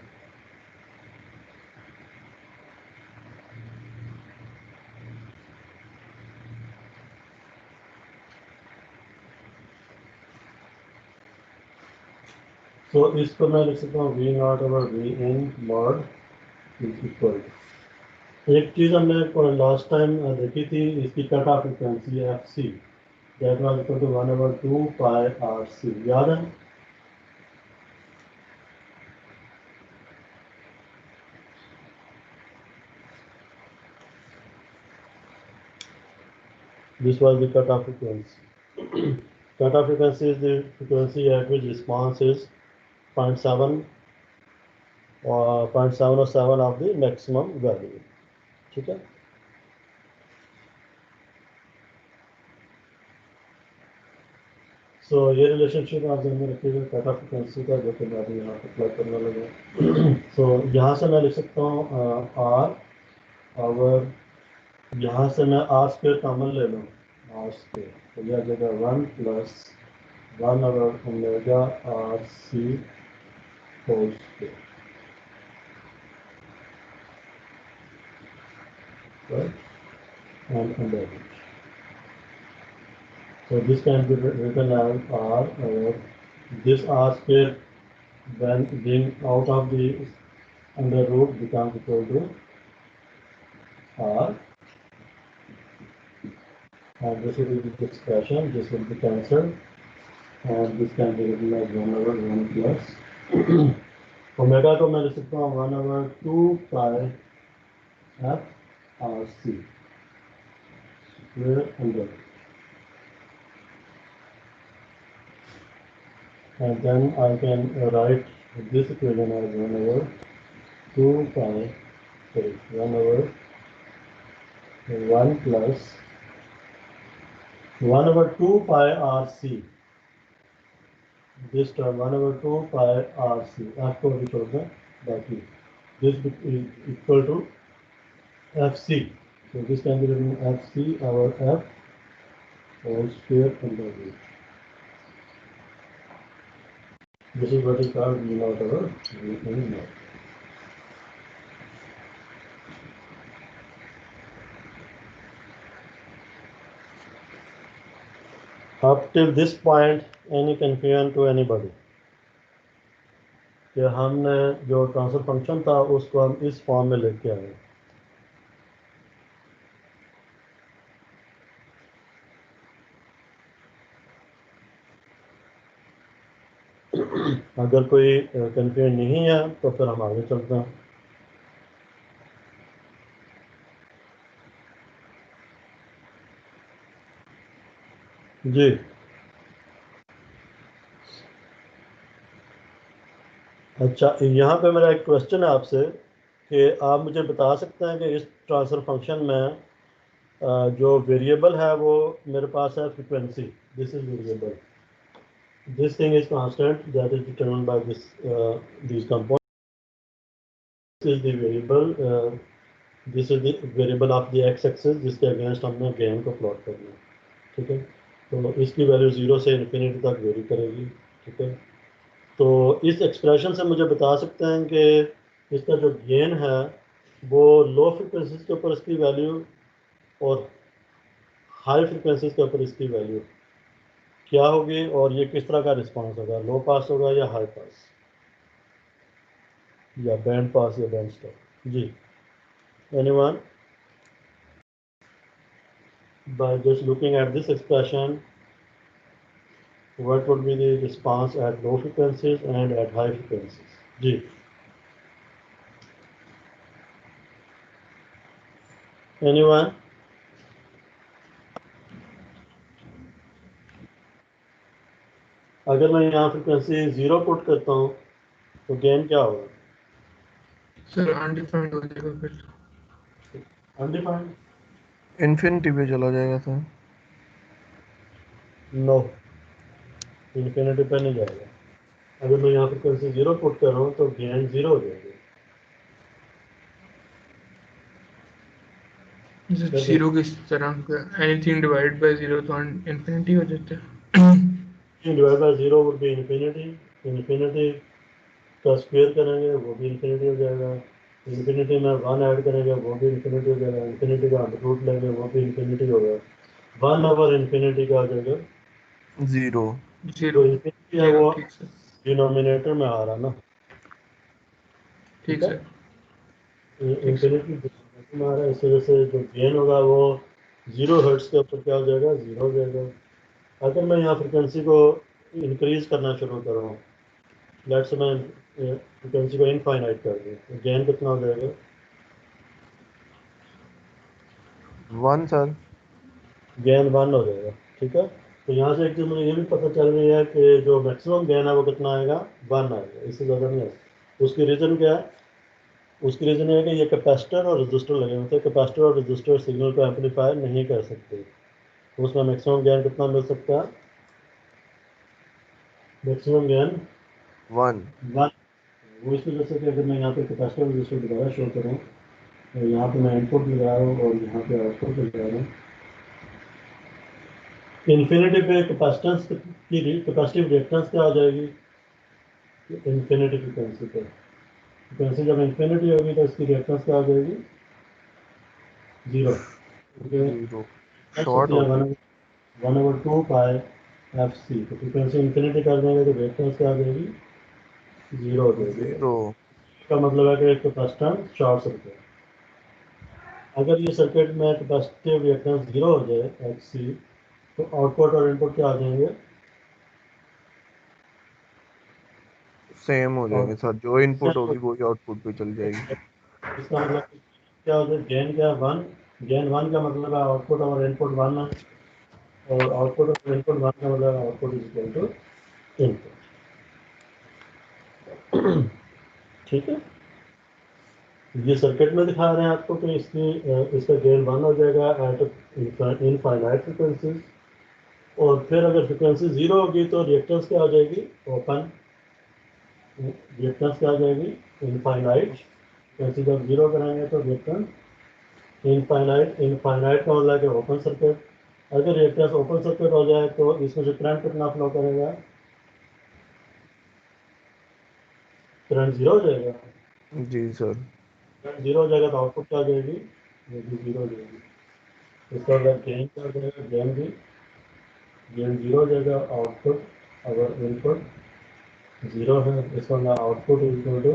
Speaker 1: तो इसको मैं लिख सकता हूँ V not over V in mod is equal. एक चीज़ हमने लास्ट टाइम देखी थी इसकी cut off frequency F C that was equal to 1 over 2 pi R C. याद है? This was the cutoff frequency. Cutoff frequency is the frequency at which response is 0.7 or 0.707 of the maximum value. ठीक है. So ये relationship आप ध्यान में रखिएगा cut off frequency का, जो कि मैं अभी यहाँ पर प्लग करने लगा. So यहाँ से मैं लिख सकता हूँ R, और यहाँ से मैं R स्क्वायर कॉमन ले लूँ, R स्क्वायर, तो यह आ जाएगा 1 plus 1 over omega R C whole square, right? And under it. So this can be written as R, or this R square when being out of the under root becomes equal to R, and this will be the expression, this will be cancelled, and this can be written as 1 over 1 plus omega को मैं लिख सकता हूँ 1 over 2 pi f R C square under, and then I can write this equation as 1 over 2 pi, sorry, 1 over 1 plus 1 over 2 pi RC. This term 1 over 2 pi RC. F को भी छोड़ दें बाकी. This is equal to FC. So this can be written FC over F whole square under root. This is what is called V naught over V naught. Up till this point, any confusion to anybody? कि हमने जो transfer function था उसको हम इस form में लेके आए. अगर कोई कंफ्यूजन नहीं है तो फिर हम आगे चलते हैं. जी, अच्छा, यहाँ पे मेरा एक क्वेश्चन है आपसे कि आप मुझे बता सकते हैं कि इस ट्रांसफर फंक्शन में जो वेरिएबल है वो मेरे पास है frequency. This is variable, this thing is constant that is determined by this component. This is the variable, this is the variable of the x axis जिसके अगेंस्ट हमने गेन को plot करना है. ठीक है, तो इसकी वैल्यू 0 से इन्फिनिटी तक वेरी करेगी. ठीक है, तो इस एक्सप्रेशन से मुझे बता सकते हैं कि इसका जो गेन है वो लो फ्रिक्वेंसीज के ऊपर इसकी वैल्यू और हाई फ्रिक्वेंसीज के ऊपर इसकी वैल्यू क्या होगी, और ये किस तरह का रिस्पांस होगा, लो पास होगा या हाई पास या बैंड पास या बैंड स्टॉप. जी, anyone? By just looking at this expression, what would be the response at low frequencies and at high frequencies? जी, anyone? अगर मैं यहाँ फ्रिक्वेंसी 0 पुट करता हूँ तो गेन क्या होगा?
Speaker 4: सर अनडिफाइंड हो जाएगा फिर.
Speaker 1: अनडिफाइंड?
Speaker 2: इन्फिनिटी पे चला जाएगा सर.
Speaker 1: नो, इन्फिनिटी पे नहीं जाएगा. अगर मैं यहाँ फ्रिक्वेंसी 0 पुट कर रहा हूँ तो गेन 0 हो जाएगा.
Speaker 4: जीरो किस तरह का, एनीथिंग डिवाइड बाय जीरो तो इन्फिनिटी हो जाता है.
Speaker 1: Divide by 0 would be infinity. Infinity का स्क्वायर करेंगे वो भी इन्फिनिटी हो जाएगा. इन्फिनिटी में 1 ऐड करेंगे वो भी इन्फिनिटी हो जाएगा. इन्फिनिटी का अंडर रूट लेंगे वो भी इन्फिनिटी होगा. 1 ओवर इन्फिनिटी का हो जाएगा
Speaker 2: 0.
Speaker 4: जीरो.
Speaker 1: तो इन्फिनिटी है वो
Speaker 4: ठीक सर.
Speaker 1: डिनोमिनेटर में आ रहा ना.
Speaker 4: ठीक
Speaker 1: है,
Speaker 4: सर.
Speaker 1: इन्फिनिटी डिनोमिनेटर में आ रहा है. इस वजह से जो गेन होगा वो 0 हर्ट्ज के ऊपर क्या हो जाएगा, 0 हो जाएगा. अगर मैं यहाँ फ्रिक्वेंसी को इंक्रीज करना शुरू करूँ, लेट्स मैं फ्रिक्वेंसी को इनफाइनाइट कर दूँ, तो गेन कितना हो जाएगा?
Speaker 2: 1 सर.
Speaker 1: गेन 1 हो जाएगा। ठीक है, तो यहाँ से एक चीज़ मुझे ये भी पता चल रही है कि जो मैक्सिमम गेन है वो कितना आएगा, 1 आएगा, इससे ज़्यादा नहीं आएगा। उसकी रीज़न क्या है? उसकी रीज़न ये है कि ये कैपेसिटर और रजिस्टर लगे होते हैं, कैपेसिटर और रजिस्टर सिग्नल को एम्पलीफाई नहीं कर सकते, तो उसमें मैक्सिमम गेन कितना मिल सकता है? Maximum gain
Speaker 2: 1।
Speaker 1: 1। वो इस वजह से कि अगर मैं यहाँ पे कैपेसिटर रजिस्टर दोबारा शो करूँ, तो यहाँ पे मैं इनपुट लगा रहा हूँ और यहाँ पे आउटपुट लगा रहा हूँ। इन्फिनिटी पे कैपेसिटेंस की कैपेसिटिव रिएक्टेंस क्या आ जाएगी? इन्फिनिटी फ्रिक्वेंसी पे, फ्रिक्वेंसी जब इन्फिनिटी होगी तो इसकी रिएक्टेंस क्या आ जाएगी? 0, क्योंकि
Speaker 2: 0
Speaker 1: x
Speaker 2: शॉर्ट
Speaker 1: होती है
Speaker 2: होगी।
Speaker 1: 1/2 पाई एफ सी, तो फ्रिक्वेंसी इन्फिनिटी कर देंगे तो रिएक्टेंस क्या आ जाएगी? 0 हो जाएगी।
Speaker 2: 0।
Speaker 1: इसका मतलब है कि एक कैपेसिटेंस शॉर्ट सर्किट। अगर ये सर्किट में कैपेसिटिव रिएक्टेंस 0 हो जाए एक्स सी, तो आउटपुट और इनपुट क्या आ जाएंगे?
Speaker 2: सेम हो
Speaker 1: और
Speaker 2: जाएंगे सर, जो इनपुट होगी वही आउटपुट पे चल जाएगी।
Speaker 1: इसका मतलब क्या हो जाए? गेन क्या है? 1। गेन 1 का मतलब है आउटपुट और इनपुट 1 है, और आउटपुट और इनपुट 1 का मतलब output is equal to input. ठीक है, ये सर्किट में दिखा रहे हैं आपको कि इसका गेन 1 हो जाएगा एट इनफाइनाइट फ्रिक्वेंसी, और फिर अगर फ्रिक्वेंसी 0 होगी तो रिएक्टेंस क्या हो जाएगी? ओपन। रिएक्टेंस क्या हो जाएगी? इनफाइनाइट। फ्रिक्वेंसी जब 0 कराएंगे तो रिएक्टेंस इनफाइनाइट। इनफाइनाइट का मतलब है कि ओपन सर्किट। अगर रिएक्टेंस ओपन सर्किट हो जाए तो इसमें से करंट कितना फ्लो करेगा? करंट 0 हो जाएगा।
Speaker 2: जी सर।
Speaker 1: करंट 0 हो जाएगा तो आउटपुट क्या हो जाएगी? ये भी 0 हो जाएगी। इसका मतलब गेन क्या हो जाएगा? गेन भी गेन 0 हो जाएगा। आउटपुट अगर इनपुट 0 है, इसका मतलब output equal to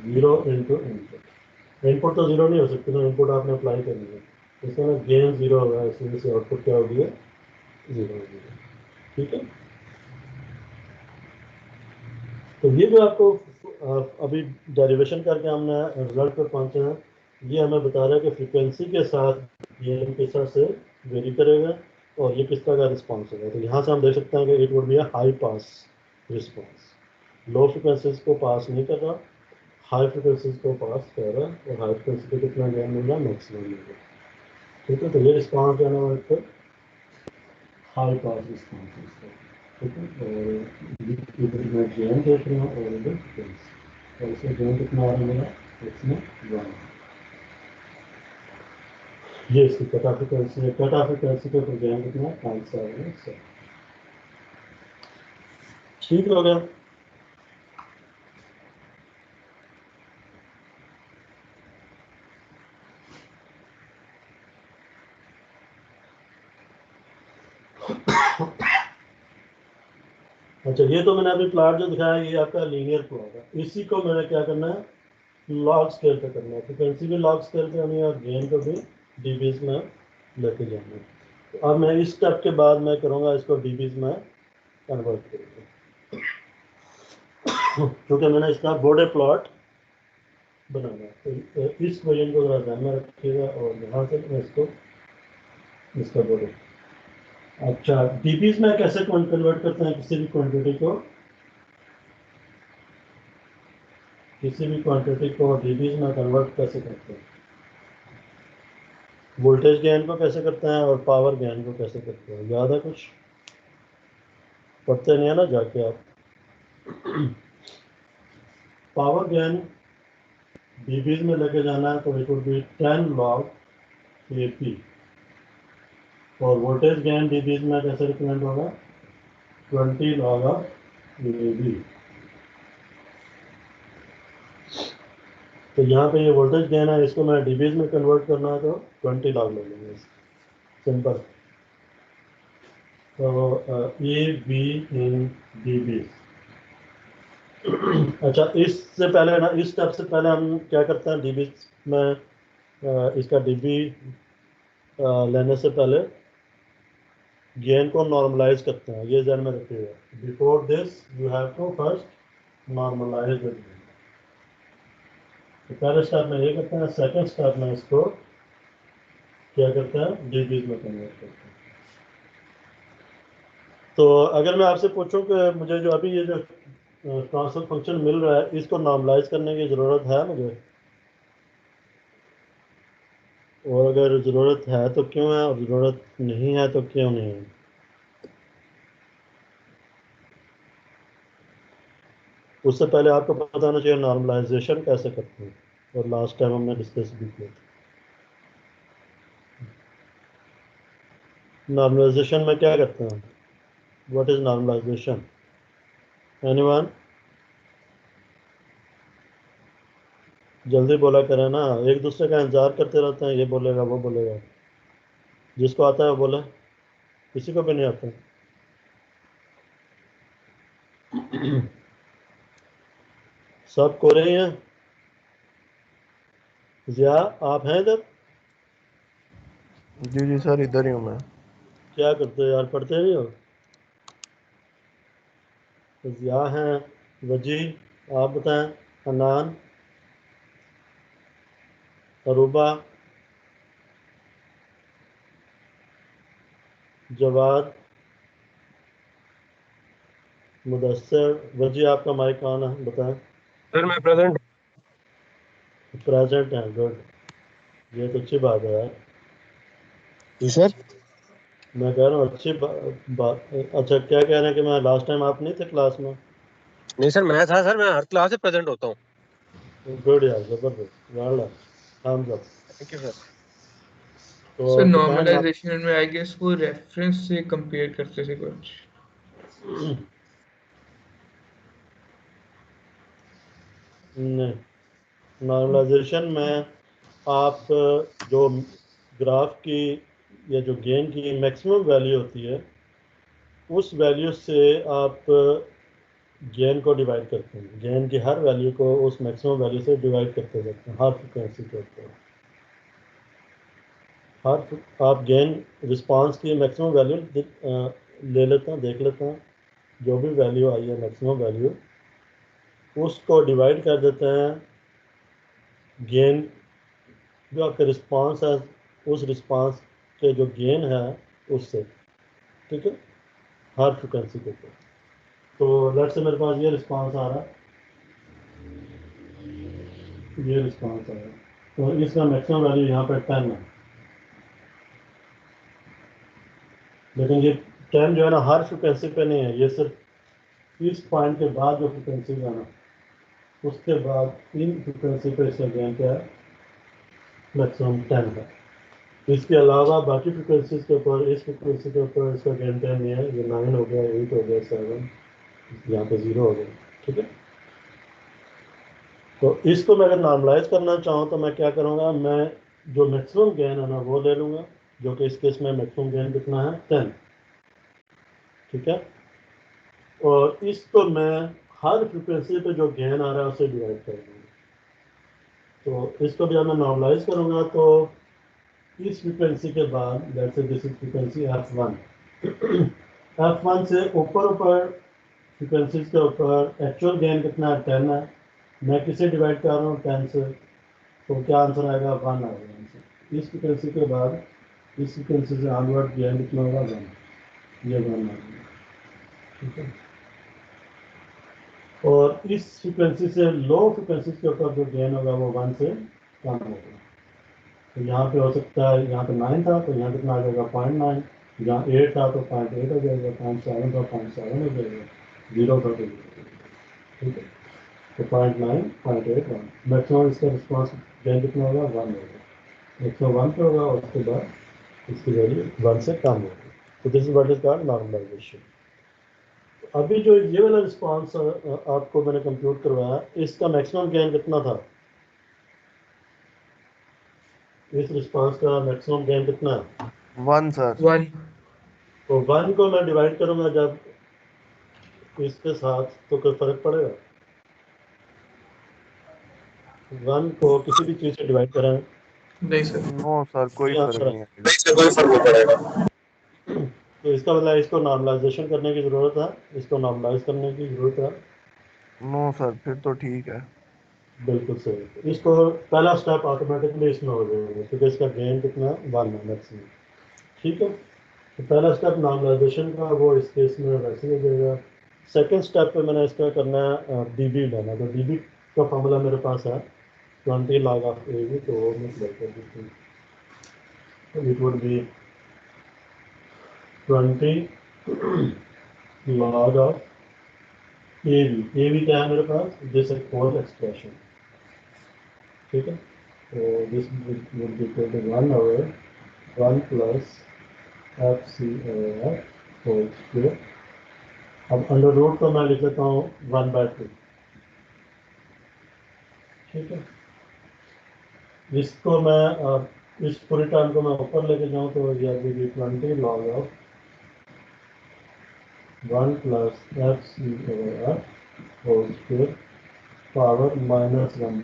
Speaker 1: 0 into input. Input तो 0 नहीं हो सकती ना, इनपुट आपने अप्लाई करनी है, इसका मतलब गेन 0 होगा, इसी वजह से आउटपुट क्या होगी? 0 होगी। ठीक है, तो ये जो आपको अभी डेरिवेशन करके हमने रिजल्ट पर पहुंचे हैं, ये हमें बता रहा है कि फ्रीक्वेंसी के साथ गेन किस तरह से वेरी करेगा और ये किस तरह का रिस्पॉन्स होगा। तो यहाँ से हम देख सकते हैं कि it would B high pass response. Low frequencies को पास नहीं कर रहा, हाई फ्रिक्वेंसीज को पास कर रहा है, और हाई फ्रिक्वेंसी पे कितना गेन मिल रहा है? मैक्सिमम मिल रहा है। ठीक है, तो ये रिस्पॉन्स जो है ना वो एक हाई पास रिस्पॉन्स है इसका। ठीक है, और इधर मैं गेन देख रहा हूँ और इधर फ्रिक्वेंसी, और इसमें गेन कितना आ रहा है मेरा? इसमें 1। ये इसकी कट ऑफ फ्रिक्वेंसी है। कट ऑफ फ्रिक्वेंसी के ऊपर गेन कितना? 5/7। ठीक हो गया। अच्छा, ये तो मैंने अभी प्लॉट जो दिखाया ये आपका लीनियर प्लॉट है। इसी को मैंने क्या करना है? लॉग स्केल पे करना है। फ्रिक्वेंसी भी लॉग स्केल पे होनी है और गेन को भी डीबीज में लेके जाना है। तो अब मैं इस स्टेप के बाद मैं करूँगा इसको डीबीज में कन्वर्ट करूँगा, क्योंकि मैंने इसका बॉर्डर प्लॉट बनाना है। तो इस क्वेश्चन को ज़रा ध्यान में रखिएगा और यहाँ से मैं इसको इसका बॉर्डर। अच्छा, डीबीज में कैसे कन्वर्ट करते हैं? किसी भी क्वांटिटी को डीबीज में कन्वर्ट कैसे करते हैं? वोल्टेज गेन को कैसे करते हैं और पावर गेन को कैसे करते हैं? याद है कुछ? पढ़ते नहीं है ना जाके आप? पावर गेन डीबीज में लेके जाना है तो it would B 10 log AP, और वोल्टेज गेन डीबीज में कैसे रिप्रेजेंट होगा? 20 लॉग ऑफ एबी। तो यहाँ पे ये वोल्टेज गेन है, इसको मैं डीबीज में कन्वर्ट करना है तो 20 लॉग ले लेंगे, सिंपल। तो ए बी इन डीबीज। अच्छा, इससे पहले ना, इस स्टेप से पहले हम क्या करते हैं? डीबी में इसका डीबी लेने से पहले गेन को नॉर्मलाइज करते हैं, ये ध्यान में रखिएगा। Before this you have to first normalize the gain. तो पहले स्टेप में ये करते हैं, सेकंड स्टेप में इसको क्या करते हैं? डीबीज में कन्वर्ट करते हैं। तो अगर मैं आपसे पूछूं कि मुझे जो अभी ये जो ट्रांसफर फंक्शन मिल रहा है इसको नॉर्मलाइज करने की ज़रूरत है मुझे, और अगर ज़रूरत है तो क्यों है, और ज़रूरत नहीं है तो क्यों नहीं है? उससे पहले आपको पता होना चाहिए नॉर्मलाइजेशन कैसे करते हैं, और लास्ट टाइम हमने डिस्कस भी किया था। नॉर्मलाइजेशन में क्या करते हैं? What is normalization? एनीवन? जल्दी बोला करें ना, एक दूसरे का इंतजार करते रहते हैं, ये बोलेगा वो बोलेगा। जिसको आता है वो बोले, किसी को भी नहीं आता। सब को रहे हैं। जिया, आप हैं इधर?
Speaker 2: जी जी सर, इधर ही हूँ मैं।
Speaker 1: क्या करते हो यार, पढ़ते नहीं हो? तो जिया हैं, वजी, आप बताएं, हनान, अरूबा, जवाद, मुदस्सर। वजी आपका माइक ऑन है, बताएं।
Speaker 5: सर मैं प्रेजेंट।
Speaker 1: प्रेजेंट है, गुड, ये तो अच्छी बात है यार।
Speaker 5: जी सर।
Speaker 1: मैं कह रहा हूँ अच्छी बात। अच्छा, क्या कह रहे हैं कि मैं लास्ट टाइम आप नहीं थे क्लास में?
Speaker 5: नहीं सर, मैं था सर, मैं हर क्लास से प्रेजेंट होता हूँ।
Speaker 1: गुड यार, जबरदस्त, वाला हम सब।
Speaker 5: Thank you sir.
Speaker 4: सर
Speaker 1: तो बताएं ना।
Speaker 4: नॉर्मलाइजेशन में आई गेस वो रेफरेंस से कंपेयर करते थे कुछ।
Speaker 1: नहीं, नॉर्मलाइजेशन में आप जो ग्राफ की या जो गेन की मैक्सिमम वैल्यू होती है उस वैल्यू से आप गेन को डिवाइड करते हैं, गेन की हर वैल्यू को उस मैक्सिमम वैल्यू से डिवाइड करते जाते हैं हर फ्रिक्वेंसी के ऊपर। हर आप गेन रिस्पांस की मैक्सिमम वैल्यू ले लेते हैं, देख लेते हैं, जो भी वैल्यू आई है मैक्सिमम वैल्यू उसको डिवाइड कर देते हैं गेन, जो आपका रिस्पांस है उस रिस्पांस के जो गेन है उससे, ठीक है, हर फ्रिक्वेंसी के ऊपर। तो लेट्स से मेरे पास ये रिस्पांस आ रहा है, ये रिस्पांस आ रहा है, तो इसका मैक्सिमम वैल्यू यहाँ पर 10 है। लेकिन ये 10 जो है ना हर फ्रिक्वेंसी पे नहीं है, ये सिर्फ इस पॉइंट के बाद जो फ्रिक्वेंसी है ना उसके बाद इन फ्रिक्वेंसी पे इसका गेन क्या है, मैक्सिमम 10 है। इसके अलावा बाकी फ्रिक्वेंसीज के ऊपर, इस फ्रिक्वेंसी के ऊपर इसका गेन 10 नहीं है, ये 9 हो गया, 8 हो गया, 7, यहाँ पे 0 हो गया, ठीक है। तो इसको मैं अगर नॉर्मलाइज करना चाहूँ तो मैं क्या करूँगा, मैं जो मैक्सिमम गेन है ना वो ले लूँगा, जो कि इस केस में मैक्सिमम गेन कितना है, 10, ठीक है। और इसको मैं हर फ्रिक्वेंसी पे जो गेन आ रहा है उसे डिवाइड कर दूँगा। तो इसको भी मैं नॉर्मलाइज करूँगा तो इस फ्रिक्वेंसी के बाद जैसे this is frequency F1, F1 से ऊपर ऊपर फ्रिक्वेंसीज के ऊपर एक्चुअल गेन कितना है, 10 है। मैं किसे डिवाइड कर रहा हूँ, 10 से, तो क्या आंसर आएगा, 1 आएगा आंसर। इस फ्रिक्वेंसी के बाद इस फ्रिक्वेंसी से ऑनवर्ड गेन कितना होगा, 1, ये 1 आएगा, ठीक है। और इस फ्रिक्वेंसी से लो फ्रिक्वेंसीज के ऊपर जो गेन होगा वो 1 से कम होगा। तो यहाँ पे हो सकता है, यहाँ पे 9 था तो यहाँ कितना आ जाएगा, 0.9, जहाँ 8 था तो 0.8 हो जाएगा, 0.7 था 0.7 हो जाएगा, 0 था तो 0, ठीक है। तो 0.9, 0.8, 1, मैक्सिमम इसका रिस्पॉन्स गेन कितना होगा, 1 होगा, 101 पे होगा, और उसके बाद इसकी वैल्यू 1 से कम होगी। तो this is what is called normalization. अभी जो ये वाला रिस्पॉन्स आपको मैंने कंप्यूट करवाया, इसका मैक्सिमम गेन कितना था, इस रिस्पॉन्स का मैक्सिमम गेन कितना है,
Speaker 2: 1 सर।
Speaker 4: 1।
Speaker 1: तो 1 को मैं डिवाइड करूंगा जब इसके साथ तो कोई फर्क पड़ेगा, 1 को किसी भी चीज़ से डिवाइड करें
Speaker 4: नहीं सर।
Speaker 2: नो सर, कोई
Speaker 1: ये
Speaker 2: फर्क
Speaker 1: आंसर
Speaker 2: नहीं
Speaker 1: है।
Speaker 2: आएगा।
Speaker 5: कोई फर्क नहीं पड़ेगा।
Speaker 1: तो इसका मतलब इसको नॉर्मलाइजेशन करने की ज़रूरत है, इसको नॉर्मलाइज करने की ज़रूरत है।
Speaker 2: नो सर, फिर तो ठीक है।
Speaker 1: बिल्कुल सही, इसको पहला स्टेप ऑटोमेटिकली इसमें हो जाएगा क्योंकि इसका गेन कितना है, 1 है मैक्सिमम, ठीक है। तो पहला स्टेप नॉर्मलाइजेशन का, वो इस केस में वैसे ही देगा। सेकेंड स्टेप पे मैंने इसका करना है डीबी लेना, तो डीबी का फॉर्मूला मेरे पास है 20 log ऑफ ए बी, तो वो मैं प्ले कर देती हूँ। तो it would be 20 log of A B क्या है मेरे पास, दिस है फोर्थ एक्सप्रेशन, ठीक है। तो this would be equal to 1 over 1 plus F C F whole square. अब अंडर रूट को मैं लिख लेता हूँ 1/2, ठीक है। इसको मैं इस पूरी टर्म को मैं ऊपर लेके जाऊँ तो यह भी 20 log of 1 plus F C over F whole square power -1/,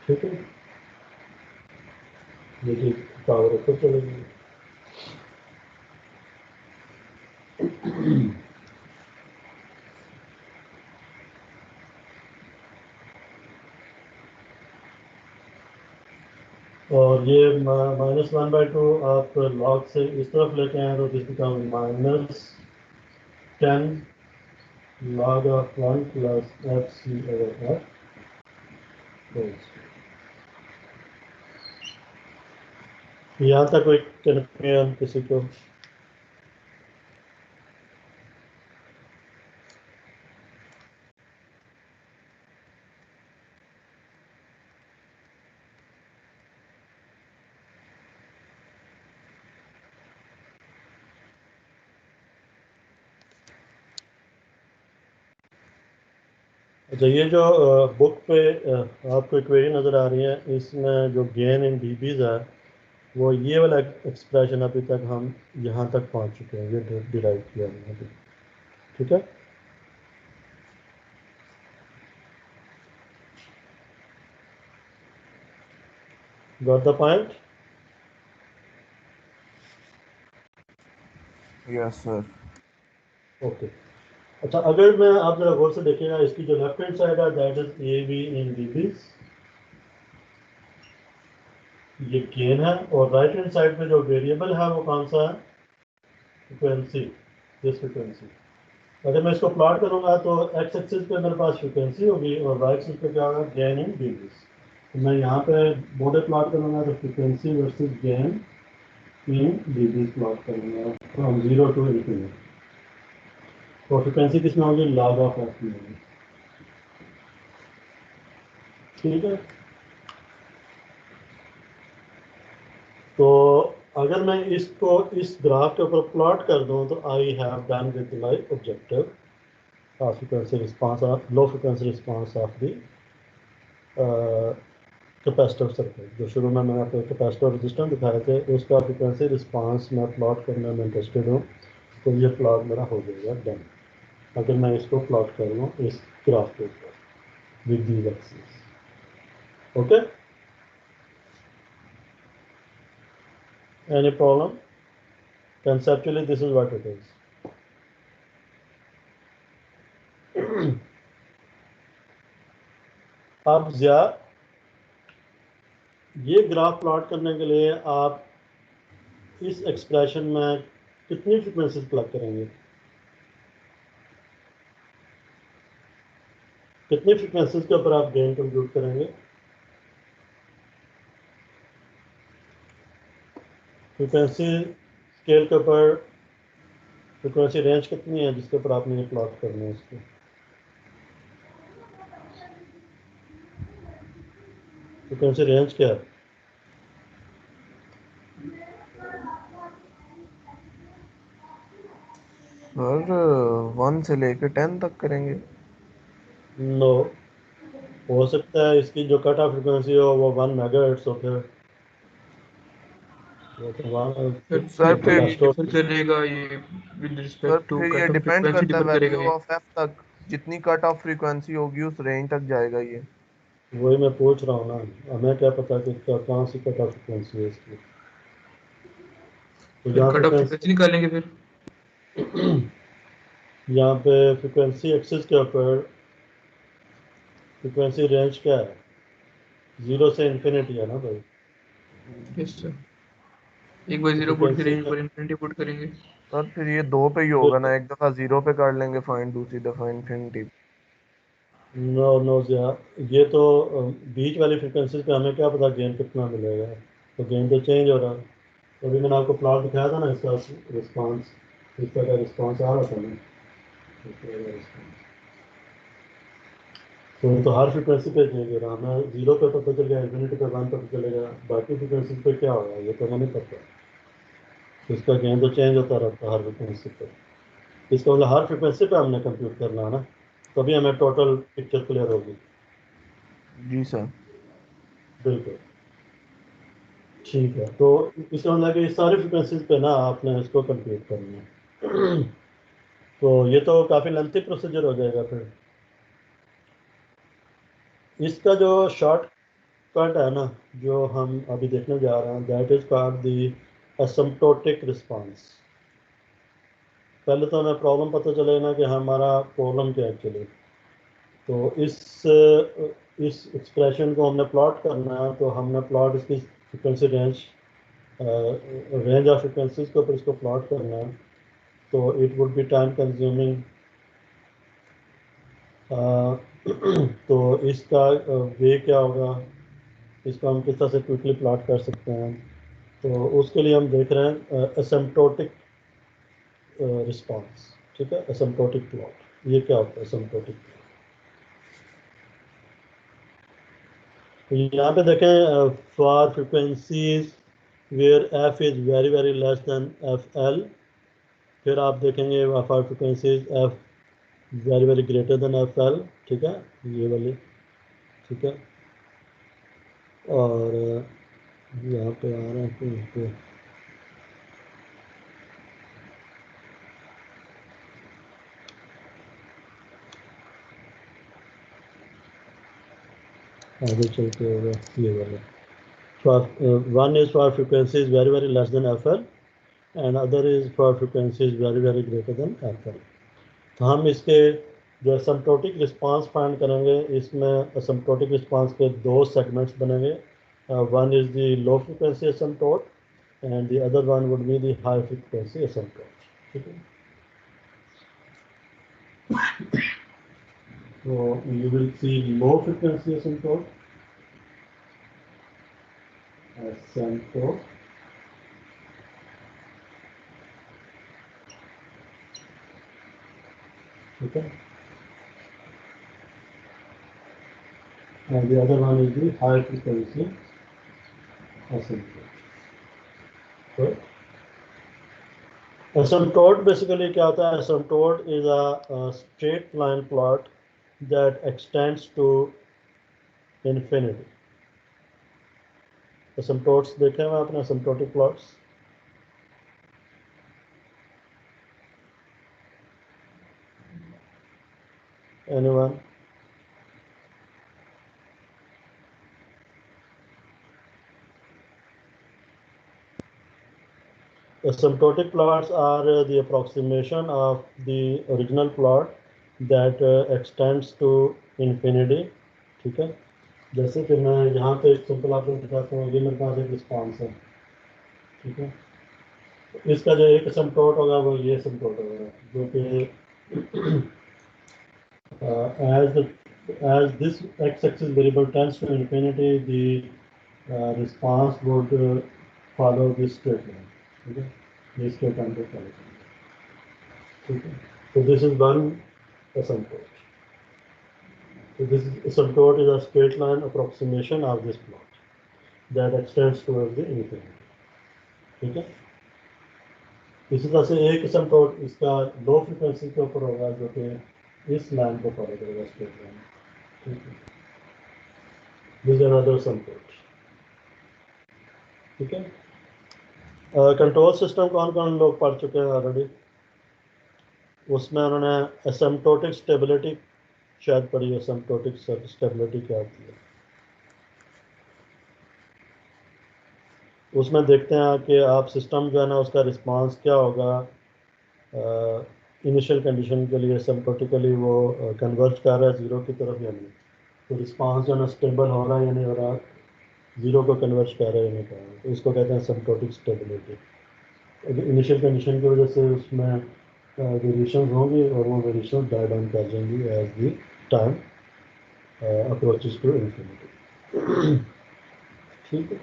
Speaker 1: ठीक है। ये पावर ऊपर चलेगी। और ये -1/2 आप लॉग से इस तरफ लेके आए तो this become -10 log of 1 plus F C over F whole square. यहाँ तक कोई कन्फ्यूजन किसी को? अच्छा, ये जो बुक पे आपको क्वेरी नज़र आ रही है, इसमें जो गेन इन डीबीज है, वो ये वाला एक्सप्रेशन अभी तक हम यहाँ तक पहुँच चुके हैं, ये डिराइव किया हमने अभी, ठीक है। Got the point?
Speaker 2: Yes sir.
Speaker 1: Okay. अच्छा, अगर मैं आप जरा गौर से देखिएगा, इसकी जो लेफ्ट हैंड साइड है that is A B in dBs, ये गेन है। और राइट हैंड साइड पे जो वेरिएबल है वो कौन सा है? Frequency, this frequency. अगर मैं इसको प्लॉट करूंगा तो एक्स एक्सिस पे मेरे पास फ्रिक्वेंसी होगी और वाई एक्सिस पे क्या होगा? Gain in dBs. तो मैं यहाँ पे बॉर्डर प्लॉट करूंगा तो frequency versus gain in dBs plot करूंगा फ्रॉम 0 टू इन्फिनिटी। तो फ्रिक्वेंसी किसमें होगी? लॉग ऑफ एफ में होगी, ठीक है। तो अगर मैं इसको इस ग्राफ के ऊपर प्लॉट कर दूं तो I have done with my objective frequency response of low frequency response of the capacitor circuit. जो शुरू में मैंने आपको कैपेसिटर रेजिस्टेंस दिखाए थे, उसका फ्रीक्वेंसी रिस्पांस मैं प्लॉट करने में इंटरेस्टेड हूँ, तो ये प्लॉट मेरा हो जाएगा डन। अगर मैं इसको प्लॉट करूँ इस ग्राफ के ऊपर with these axis, okay. Any problem? Conceptually this is what it is. अब ये ग्राफ प्लॉट करने के लिए आप इस एक्सप्रेशन में कितनी फ्रिक्वेंसीज प्लग करेंगे? कितनी फ्रिक्वेंसीज के ऊपर आप गेन कंप्यूट करेंगे? फ्रिक्वेंसी स्केल के ऊपर फ्रिक्वेंसी रेंज कितनी है जिसके ऊपर आपने ये प्लॉट करना है इसको? फ्रिक्वेंसी रेंज क्या है?
Speaker 2: सर 1 से लेके 10 तक करेंगे।
Speaker 1: नो, हो सकता है इसकी जो कट ऑफ फ्रिक्वेंसी हो वो 1 मेगाहर्ट्ज हो, फिर वो तो
Speaker 2: सर
Speaker 4: तो
Speaker 2: फिर
Speaker 4: ये डिफर करेगा, ये विद
Speaker 2: सर
Speaker 4: रिस्पेक्ट टू
Speaker 2: फिर ये
Speaker 4: कट ऑफ
Speaker 2: डिपेंड
Speaker 4: फ्रीक्वेंसी
Speaker 2: करता है
Speaker 4: डिफर करेगा
Speaker 2: वैल्यू
Speaker 4: ये।
Speaker 2: ऑफ एफ तक, जितनी कट ऑफ फ्रीक्वेंसी होगी उस रेंज तक जाएगा ये।
Speaker 1: वही मैं पूछ रहा हूँ ना, हमें क्या पता कि कहाँ से कट ऑफ फ्रिक्वेंसी है इसकी। तो
Speaker 4: फिर
Speaker 1: यहाँ
Speaker 4: कट ऑफ फ्रीक्वेंसी
Speaker 1: फ्रिक्वेंसी
Speaker 4: निकालेंगे फिर।
Speaker 1: यहाँ पे फ्रिक्वेंसी एक्सिस के ऊपर फ्रिक्वेंसी रेंज क्या है? 0 से इन्फिनिटी है ना भाई।
Speaker 4: Yes sir. एक बार 0 पुट
Speaker 1: फ्रिक्वेंसी
Speaker 4: करेंगे, एक बार इन्फिनिटी पुट करेंगे।
Speaker 6: सर फिर ये दो पे ही होगा ना, एक दफा 0 पे कर लेंगे फाइंड, दूसरी दफा इन्फिनिटी।
Speaker 1: नो नो ये तो बीच वाली फ्रिक्वेंसी पे हमें क्या पता गेन कितना मिलेगा, तो गेन तो चेंज हो रहा है। तो अभी मैंने आपको प्लॉट दिखाया था ना इसका रिस्पांस, इसका क्या रिस्पांस आ रहा था ना, तो हर फ्रिक्वेंसी पे चेंज हो रहा है। हमें 0 पे पता चल गया, इन्फिनिटी पे 1 पे पता चलेगा, बाकी फ्रिक्वेंसी पे क्या होगा ये तो हमें नहीं पता। तो इसका गेन तो चेंज होता रहता है हर फ्रिक्वेंसी पे। इसका मतलब हर फ्रिक्वेंसी पे हमने कंप्यूट करना है ना, तभी हमें टोटल पिक्चर क्लियर होगी।
Speaker 6: जी सर।
Speaker 1: बिल्कुल ठीक है। तो इसका मतलब कि सारी फ्रिक्वेंसीज पे ना आपने इसको कंप्यूट करना है। तो ये तो काफ़ी लेंथी प्रोसीजर हो जाएगा फिर। इसका जो शॉर्ट कट है ना, जो हम अभी देखने जा रहे हैं, that is called the asymptotic response. पहले तो हमें प्रॉब्लम पता चलेगा ना कि हमारा प्रॉब्लम क्या है एक्चुअली। तो इस एक्सप्रेशन को हमने प्लॉट करना है, तो हमने प्लॉट इसकी फ्रिक्वेंसी रेंज ऑफ फ्रिक्वेंसीज के ऊपर इसको प्लॉट करना है। तो it would B time consuming. तो इसका वे क्या होगा, इसको हम किस तरह से क्विकली प्लॉट कर सकते हैं। तो उसके लिए हम देख रहे हैं एसिम्प्टोटिक रिस्पांस। ठीक है, एसिम्प्टोटिक प्लॉट ये क्या होता है एसिम्प्टोटिक। तो यहाँ पे देखें for frequencies where F is very very less than F L. फिर आप देखेंगे for frequencies F very very greater than F L. ठीक है, ये वाली। ठीक है, और यहाँ पे आ रहा है कहीं पे, आगे चलते होगा ये वाला। One is for frequencies very very less than FL and other is for frequencies very very greater than FL। तो हम इसके जो एसिम्प्टोटिक रिस्पांस फाइंड करेंगे, इसमें एसिम्प्टोटिक रिस्पांस के दो सेगमेंट्स बनेंगे। One is the low frequency asymptote and the other one would be the high frequency asymptote. ठीक है, तो you will see low frequency asymptote ठीक है, and the other one is the high frequency asymptote। Right? Asymptote basically क्या होता है, asymptote is a straight line plot that extends to infinity। asymptotes देखे हैं आपने, asymptotic plots। Anyone? Asymptotic plots are the approximation of the original plot that extends to infinity। ठीक है, जैसे कि मैं यहाँ पे एक सिंपल आपको दिखाता हूँ, ये मेरे पास एक रिस्पॉन्स है। ठीक है, इसका जो एक एसिम्प्टोट होगा वो ये एसिम्प्टोट होगा, जो कि as this x-axis variable tends to infinity, the response would follow this straight line। ठीक है, this straight line को follow करेगा। ठीक है, so this is one asymptote। So this asymptote is a straight line approximation of this plot that extends towards the infinity। ठीक है, इसी तरह से एक एसिम्प्टोट इसका लो फ्रिक्वेंसी के ऊपर होगा, जो कि इस लाइन को फॉलो करेगा, स्ट्रेट लाइन। ठीक है, दिस इज अनदर एसिम्प्टोट। ठीक है, कंट्रोल सिस्टम कौन कौन लोग पढ़ चुके हैं ऑलरेडी, उसमें उन्होंने एसिम्प्टोटिक स्टेबिलिटी शायद पढ़ी है। एसिम्प्टोटिक स्टेबिलिटी क्या होती है, उसमें देखते हैं कि आप सिस्टम जो है ना उसका रिस्पांस क्या होगा इनिशियल कंडीशन के लिए, एसिम्प्टोटिकली वो कन्वर्ज कर रहा है जीरो की तरफ या नहीं। तो रिस्पांस जो है ना स्टेबल हो रहा है या नहीं हो रहा, जीरो को कन्वर्ट कर रहे हैं कहाँ, तो इसको कहते हैं सिम्प्टोटिक स्टेबिलिटी। इनिशियल कंडीशन की वजह से उसमें वेरिएशन होंगी और वो वेरिएशन डाई डाउन कर जाएंगी as the time approaches to infinity. ठीक है।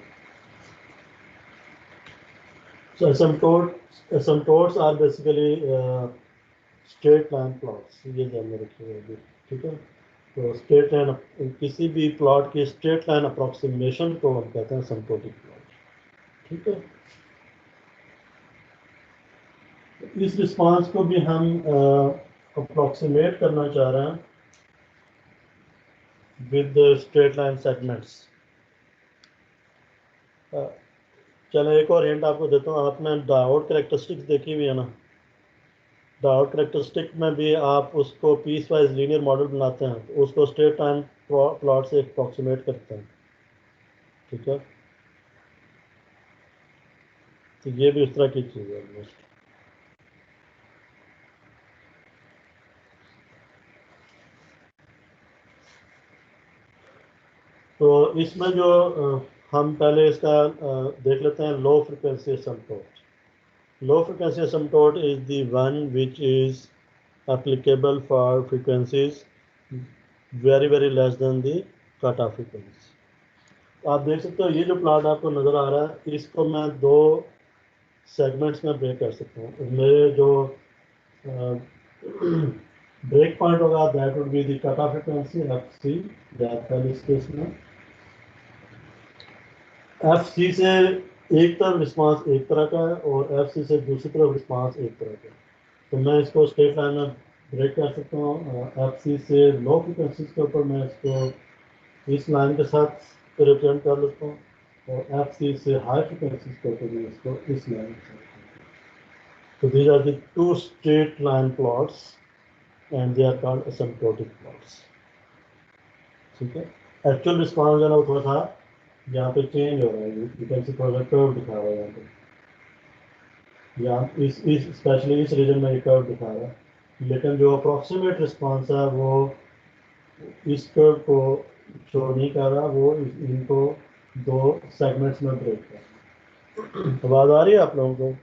Speaker 1: So asymptotes are basically straight line plots, ये ध्यान में रखिएगा अभी। ठीक है। तो स्ट्रेट लाइन, किसी भी प्लॉट की स्ट्रेट लाइन अप्रोक्सीमेशन को हम कहते हैं सिम्प्टोटिक प्लॉट। ठीक है। इस रिस्पांस को भी हम अप्रोक्सीमेट करना चाह रहे हैं विद स्ट्रेट लाइन सेगमेंट्स। चलो एक और हिंट आपको देता हूँ, आपने डायोड कैरेक्टरिस्टिक्स देखी हुई है ना, डायोड कैरेक्टरिस्टिक में भी आप उसको पीस वाइज लीनियर मॉडल बनाते हैं, तो उसको स्ट्रेट लाइन प्लॉट से अप्रोक्सीमेट करते हैं। ठीक है। तो ये भी इस तरह की चीज़ है ऑलमोस्ट। तो इसमें जो हम पहले इसका देख लेते हैं low frequency asymptote. Low frequency asymptote is the one which is applicable for frequencies very less then the cut off frequency. आप देख सकते हो ये जो प्लॉट आपको नज़र आ रहा है, इसको मैं दो सेगमेंट्स में ब्रेक कर सकता हूँ। मेरे जो ब्रेक पॉइंट होगा that would be the cut off frequency F C, that पहले इस केस में एफ सी से एक तरफ रिस्पांस एक तरह का है और एफ सी से दूसरी तरफ रिस्पांस एक तरह का है। तो मैं इसको स्ट्रेट लाइन में ब्रेक कर सकता हूँ। एफ सी से लो फ्रिक्वेंसीज के ऊपर मैं इसको इस लाइन के साथ रिप्रेजेंट कर लेता हूँ, और एफ सी से हाई फ्रिक्वेंसीज के ऊपर मैं इसको इस लाइन के साथ। तो these are the two straight line plots and they are called asymptotic plots. ठीक है। एक्चुअल रिस्पांस जो है वो थोड़ा सा यहाँ पे चेंज हो रहा है, यू कैन सी थोड़ा सा कर्व दिखा रहा है यहाँ पे, या इस स्पेशली इस रीजन में ये कर्व दिखा रहा है, लेकिन जो अप्रोक्सीमेट रिस्पांस है वो इस कर्व को शो नहीं कर रहा, वो इनको दो सेगमेंट्स में ब्रेक कर रहा है। आवाज़ आ रही है आप लोगों को?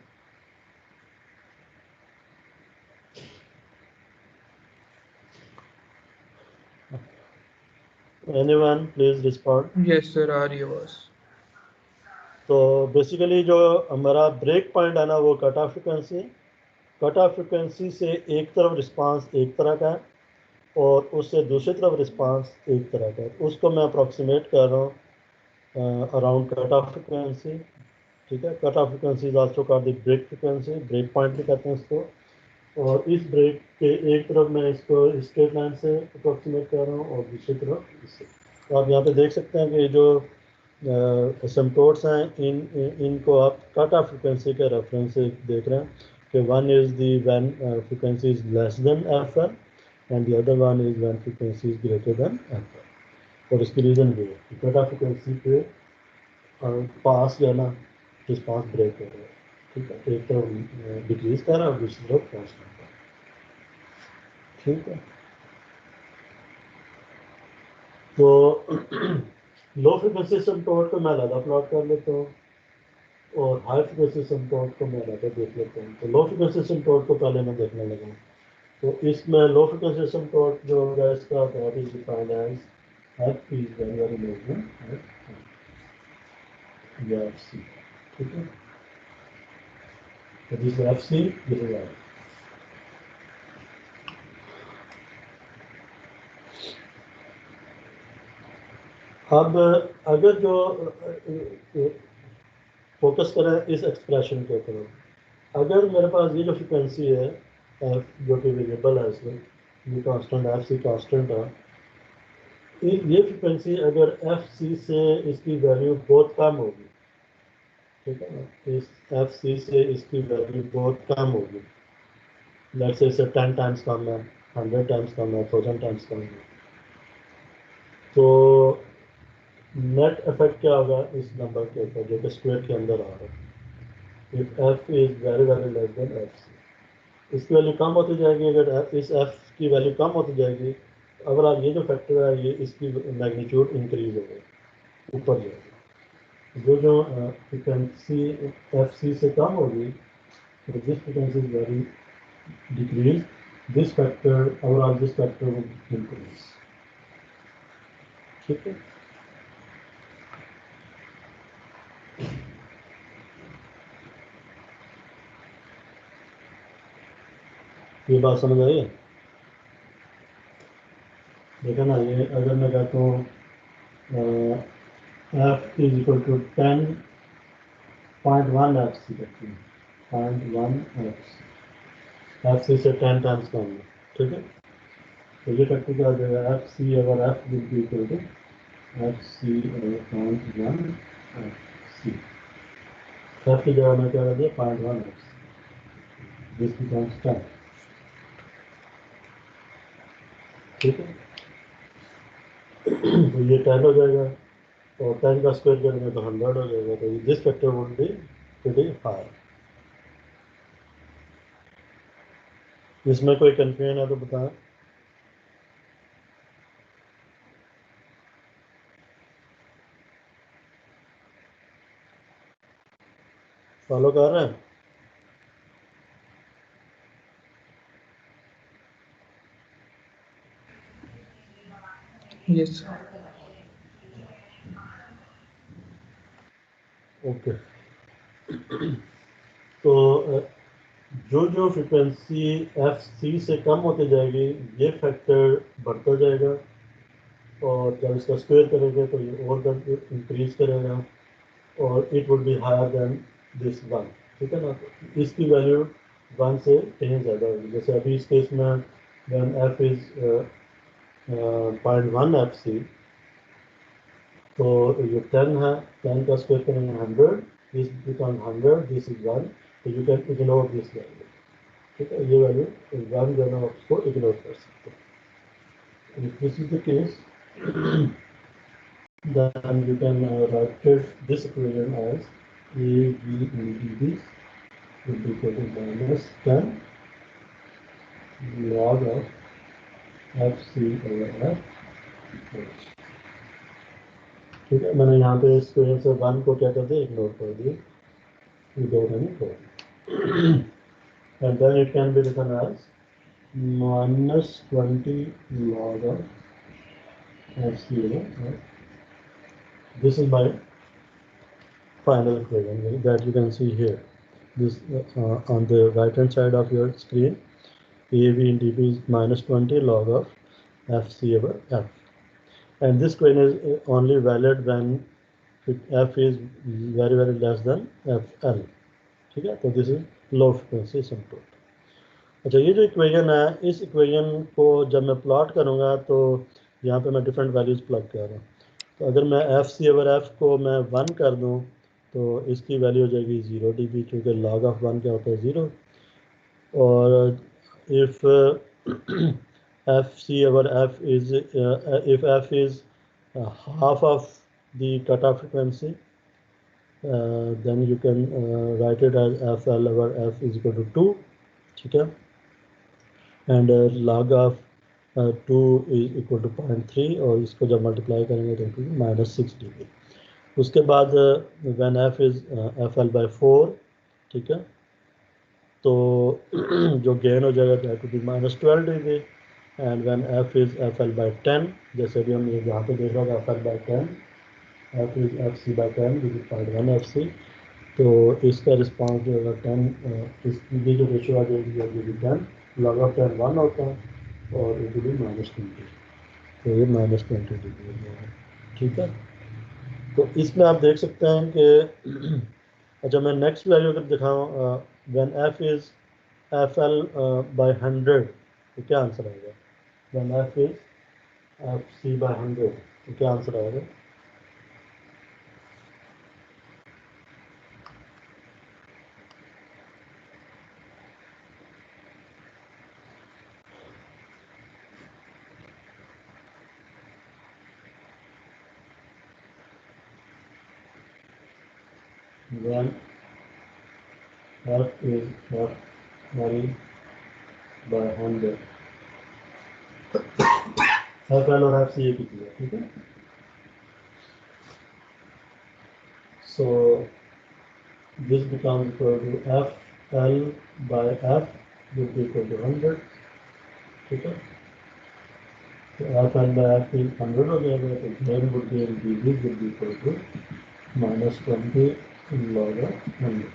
Speaker 1: Anyone please respond?
Speaker 4: Yes sir, आ रही है आवाज।
Speaker 1: तो बेसिकली जो हमारा ब्रेक पॉइंट है ना, वो कट ऑफ फ्रिक्वेंसी है। कट ऑफ फ्रिक्वेंसी से एक तरफ रिस्पांस एक तरह का है और उससे दूसरी तरफ रिस्पांस एक तरह का है। उसको मैं अप्रॉक्सीमेट कर रहा हूँ अराउंड कट ऑफ फ्रिक्वेंसी। ठीक है। Cut off frequency is also called the break frequency, break point भी कहते हैं इसको। और इस ब्रेक के एक तरफ मैं इसको स्ट्रेट लाइन से अप्रॉक्सीमेट कर रहा हूँ और दूसरी तरफ इससे। तो आप यहाँ पे देख सकते हैं कि जो एसिम्प्टोट्स हैं इनको आप कट ऑफ फ्रिक्वेंसी के रेफरेंस से देख रहे हैं कि one is the when frequency is less than F L and the other one is when frequency is greater than F L. और इसकी रीज़न भी है कट ऑफ फ्रिक्वेंसी पे पास जो है ना रिस्पांस ब्रेक कर रहा है। ठीक है। एक तरफ डिक्रीज कर रहा है और दूसरी तरफ पास कर रहा है। ठीक है। तो लो फ्रिक्वेंसी एसिम्प्टोट को मैं अलग प्लॉट कर लेता हूँ और हाई फ्रिक्वेंसी एसिम्प्टोट को मैं अलग देख लेता हूँ। तो लो फ्रिक्वेंसी एसिम्प्टोट को पहले मैं देखने लगा। तो इसमें लो फ्रिक्वेंसी एसिम्प्टोट जो होगा इसका that is defined as F P very less than F C. ठीक है। तो this F C, this is F. अब अगर जो फोकस करें इस एक्सप्रेशन के ऊपर, अगर मेरे पास ये जो फ्रिक्वेंसी है एफ जो कि वेरिएबल है, इसमें ये कांस्टेंट एफ सी कांस्टेंट है, ये फ्रिक्वेंसी अगर एफ सी से इसकी वैल्यू बहुत कम होगी, ठीक है ना, इस एफ सी से इसकी वैल्यू बहुत कम होगी, लेट्स से इसे 10 टाइम्स कम है, 100 टाइम्स कम है, 1000 टाइम्स कम है, तो नेट इफेक्ट क्या होगा इस नंबर के ऊपर जो कि स्क्वायर के अंदर आ रहा है। If F is very less than F C, इसकी वैल्यू कम होती जाएगी। अगर इस एफ की वैल्यू कम होती जाएगी, अगर आप ये जो फैक्टर है ये इसकी मैग्नीट्यूड इंक्रीज होगा, ऊपर जाएगी। जो फ्रिक्वेंसी FC से कम होगी, तो this frequency is very decrease, this factor overall this factor will increase. ठीक है, ये बात समझ आई है? देखा ना, ये अगर मैं कहता हूँ F is equal to 10.1 FC करती हूँ, 0.1 FC से 10 टाइम्स कम है। ठीक है, तो ये फैक्टर क्या आ जाएगा, FC अगर F will be equal to FC 0.1 FC, F की जगह मैं क्या कर दिया 0.1 FC, दिस बिकम्स 10। ठीक है, तो ये 10 हो जाएगा, और 10 का स्क्वायर करेंगे तो 100 हो जाएगा, तो this factor would be pretty high. इसमें कोई कंफ्यूजन है तो बताएं। फॉलो कर रहे हैं?
Speaker 4: यस।
Speaker 1: ओके, तो जो फ्रिक्वेंसी FC से कम होती जाएगी, ये फैक्टर बढ़ता जाएगा, और जब इसका स्क्वायर करेंगे तो ये और इंक्रीज करेगा, और it would be higher than this one. ठीक है ना, तो इसकी वैल्यू 1 से कहीं ज़्यादा होगी। जैसे अभी इस केस में व्हेन F इज 0.1 FC, तो ये 10 है, 10 का स्क्वायर करेंगे 100, दिस बिकम 100, दिस इज 1, तो you can ignore this value. ठीक है, ये वैल्यू 1 जो है ना उसको इग्नोर कर सकते हैं। This is the case, then you can write this equation as A, B, and DB will be equal to minus 10 log of FC over F। ठीक है, मैंने यहाँ पे इस वजह से 1 को क्या कर दिया, इग्नोर कर दिया, and then it can be written as minus 20 log of FC over F। This is my final equation that you can see here. This on the right hand side of your screen, AV in dB is minus 20 log of FC over F, and this equation is only valid when F is very less than FL। ठीक है, तो this is low frequency symptom. अच्छा, ये जो equation है, इस equation को जब मैं प्लॉट करूँगा तो यहाँ पे मैं डिफरेंट वैल्यूज़ प्लॉट कर रहा हूँ। तो अगर मैं FC ओवर F को मैं 1 कर दूँ तो इसकी वैल्यू हो जाएगी 0 dB, क्योंकि लॉग ऑफ 1 क्या होता है 0। और if FC over F is if F is half of the cut off frequency, then you can write it as FL over F is equal to 2। ठीक है, and log of 2 is equal to 0.3, और इसको जब multiply करेंगे तो -6 dB। उसके बाद when F is FL by 4, ठीक है, तो जो गेन हो जाएगा दैट टू बी -12 dB, एंड when F is FL by 10, जैसे भी हम यहाँ पे देख रहे हैं FL by 10, F is FC by 10, this is 0.1 FC, तो इसका रिस्पांस जो होगा 10, इसकी जो रेशियो आ जाएगी वो भी 10 लॉग ऑफ 10 1 होता है, और ये भी -20, तो ये -20 डिग्री हो जाएगा। ठीक है, तो इसमें आप देख सकते हैं कि अच्छा, मैं नेक्स्ट वैल्यू अगर दिखाऊँ, when F is FL by 100, तो क्या आंसर आएगा? When F is FC by 100, तो क्या आंसर आएगा? When F is FL by 100, FL और FC एक ही चीज़ है। ठीक है, So this becomes equal to FL by F would be equal to 100. ठीक है, तो FL by F is 100 हो जाएगा, तो then would be dB would be equal to minus 20 log of 100.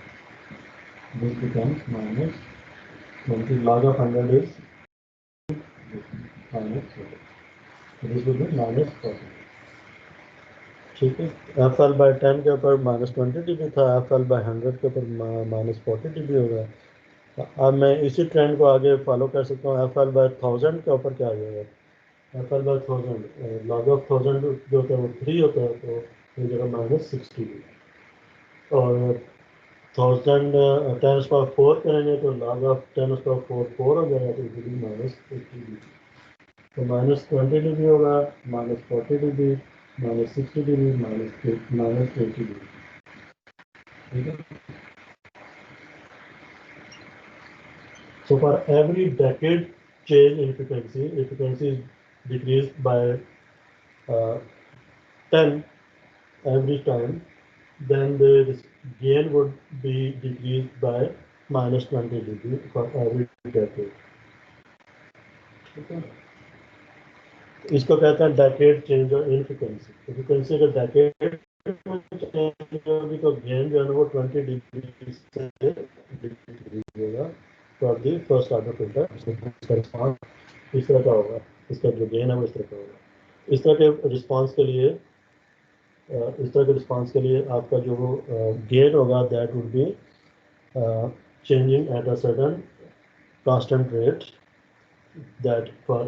Speaker 1: This becomes minus 20 log of 100 is minus 40. So this will be minus 40. ठीक है, F L by 10 के ऊपर माइनस 20 dB था, F L by 100 के ऊपर minus 40 dB हो गया। अब मैं इसी ट्रेंड को आगे फॉलो कर सकता हूँ। एफ एल बाई 1000 के ऊपर क्या आ जाएगा, F L by 1000 log of 1000 जो होता है वो 3 होता है, तो ये जगह माइनस 6 dB। और 1000 10 पावर 4 करेंगे तो लॉग ऑफ 10 पावर 4 4 हो जाएगा, तो ये माइनस 80 dB। तो माइनस 20 dB होगा, minus 40 dB, minus 60 dB, minus 80 dB. ठीक है, so for every decade change in frequency, if frequency is decreased by 10 every time, then the gain would be decreased by minus 20 dB for every decade. ठीक है, इसको कहते हैं decade change in frequency. तो frequency अगर decade change होगी तो gain जो है ना वो 20 dB से डिक्रीज होगा for the first order filter. इसका रिस्पॉन्स इस तरह का होगा, इसका जो गेन है वो इस तरह का होगा। इस तरह के रिस्पॉन्स के लिए आपका जो गेन होगा that would be changing at a certain constant rate, that for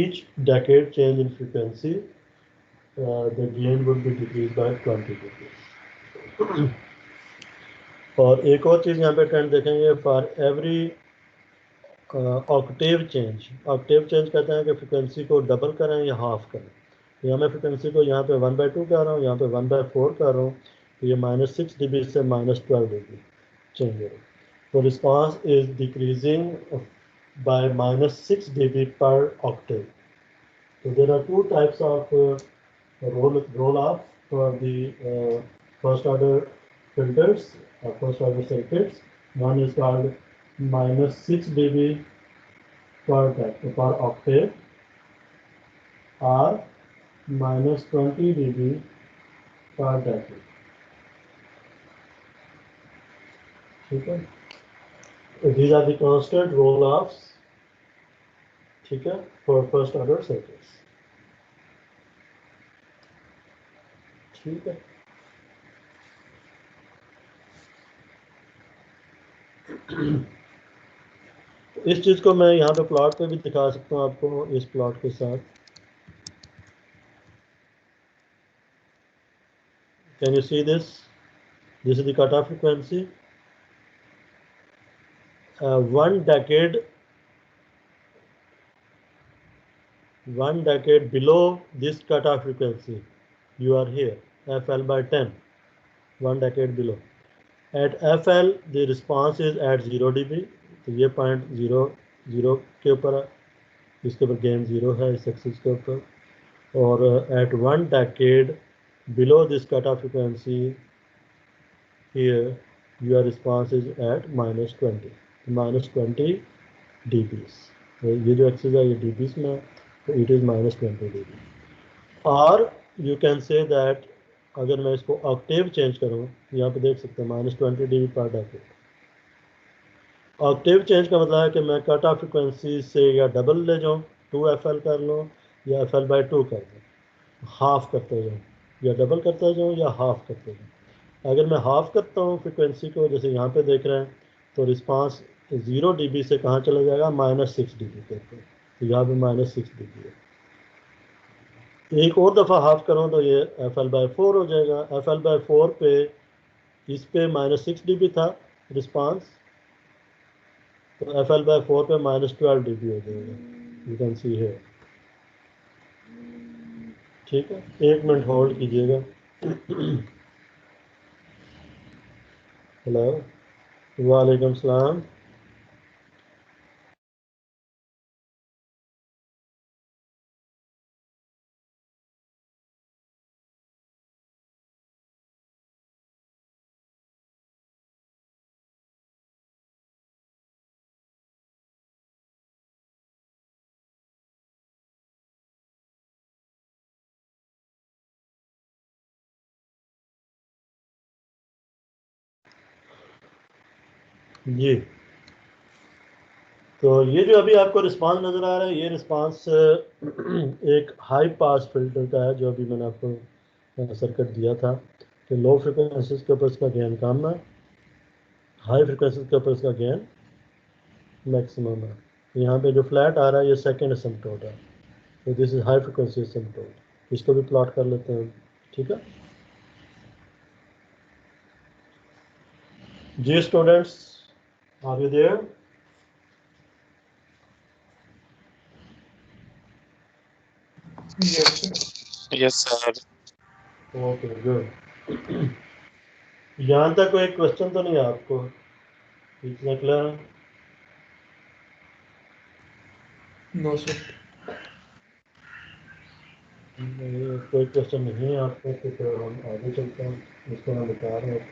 Speaker 1: each decade change in frequency, the gain would be decreased by 20 dB. और एक और चीज़ यहाँ पे ट्रेंड देखेंगे, for every Octave change. Octave change कहते हैं कि फ्रिक्वेंसी को डबल करें या हाफ करें। तो यहाँ मैं फ्रिक्वेंसी को यहाँ पे 1/2 कर रहा हूँ, यहाँ पे 1/4 कर रहा हूँ, तो ये माइनस 6 dB से माइनस 12 dB चेंज होगा। तो response is decreasing by minus 6 dB per octave. So there are two types of roll-off for the first order filters or first order circuits. One is called minus 6 dB per octave or minus 20 dB per decade. ठीक है, these are the constant roll-offs, ठीक है, for first order circuits। ठीक है, इस चीज को मैं यहाँ पे प्लॉट पे भी दिखा सकता हूँ आपको, इस प्लॉट के साथ। Can you see this? This is the cut off frequency. one decade below this cutoff frequency, you are here, FL by 10, 1 decade below. At FL the response is at 0 dB, तो ये point 0 के ऊपर है, इसके ऊपर gain 0 है इस axis के ऊपर। और at 1 decade below this cutoff frequency, here your response is at minus 20 dBs। तो ये जो एक्सिस है ये dBs में, तो इट इज़ माइनस 20 dB। और यू कैन से दैट अगर मैं इसको ऑक्टेव चेंज करूँ, यहाँ पे देख सकते हैं माइनस 20 dB पर डेकेड। ऑक्टेव चेंज का मतलब है कि मैं कट ऑफ फ्रिक्वेंसी से या डबल ले जाऊँ, 2FL कर लूँ, या FL by 2 कर दूँ, हाफ करते जाऊँ, या डबल करते जाऊँ या हाफ करते जाऊँ। अगर मैं हाफ करता हूँ फ्रिक्वेंसी को, जैसे यहाँ पे देख रहे हैं, तो रिस्पांस 0 dB से कहाँ चला जाएगा, माइनस 6 dB के ऊपर। तो यहाँ पे माइनस 6 dB है। एक और दफ़ा हाफ करूँ तो ये FL by 4 हो जाएगा। FL by 4 पे इस पे माइनस 6 dB था रिस्पांस, तो FL by 4 पे माइनस 12 dB हो जाएगा, यू कैन सी है। ठीक है, 1 मिनट होल्ड कीजिएगा। हेलो, वालेकुम सलाम। जी, तो ये जो अभी आपको रिस्पांस नज़र आ रहा है, ये रिस्पांस एक हाई पास फिल्टर का है, जो अभी मैंने आपको सर्किट दिया था कि लो फ्रिक्वेंसीज के ऊपर इसका गेन कम है, हाई फ्रिक्वेंसीज के ऊपर इसका गेन मैक्सिमम है। यहाँ पे जो फ्लैट आ रहा है ये सेकेंड एसिम्पटोट है, तो this is high frequency asymptote. इसको भी प्लॉट कर लेते हैं, ठीक है जी students, are you there?
Speaker 4: Yes, sir.
Speaker 5: Yes sir.
Speaker 1: Okay good. यहाँ तक कोई क्वेश्चन तो नहीं है आपको? इतना क्लियर?
Speaker 4: No, sir.
Speaker 1: कोई क्वेश्चन नहीं है आपको तो फिर हम आगे चलते हैं, इसको हम बता रहे हैं।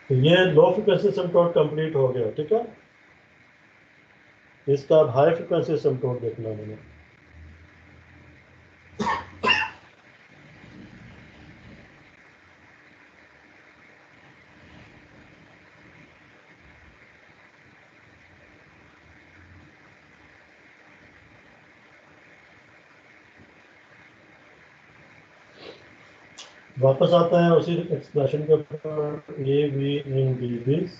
Speaker 1: तो ये लो फ्रिक्वेंसी एसिम्पटोट कंप्लीट हो गया, ठीक है। इसका अब हाई फ्रिक्वेंसी एसिम्पटोट देखना मैंने। वापस आता है उसी एक्सप्रेशन के ऊपर, A V in D this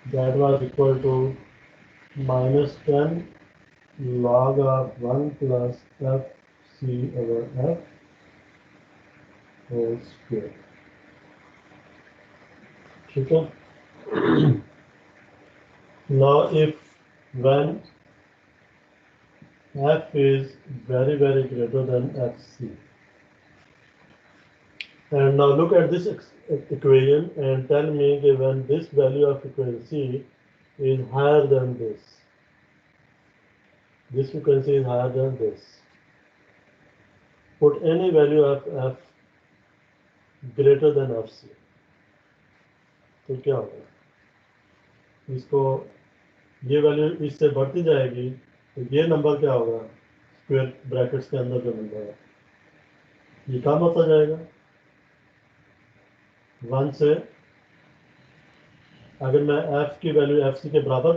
Speaker 1: that was equal to -10 log of 1 plus f c over f whole square, ठीक है। now if when f is very greater than fc, and now look at this equation and tell me that when this value of frequency is higher than this frequency is higher than this, put any value of f greater than fc, तो क्या होगा? इसको ये value इससे बढ़ती जाएगी तो ये नंबर क्या होगा? स्क्वायर ब्रैकेट्स के अंदर जो नंबर है ये कम होता जाएगा 1 से। अगर मैं f की वैल्यू fc के बराबर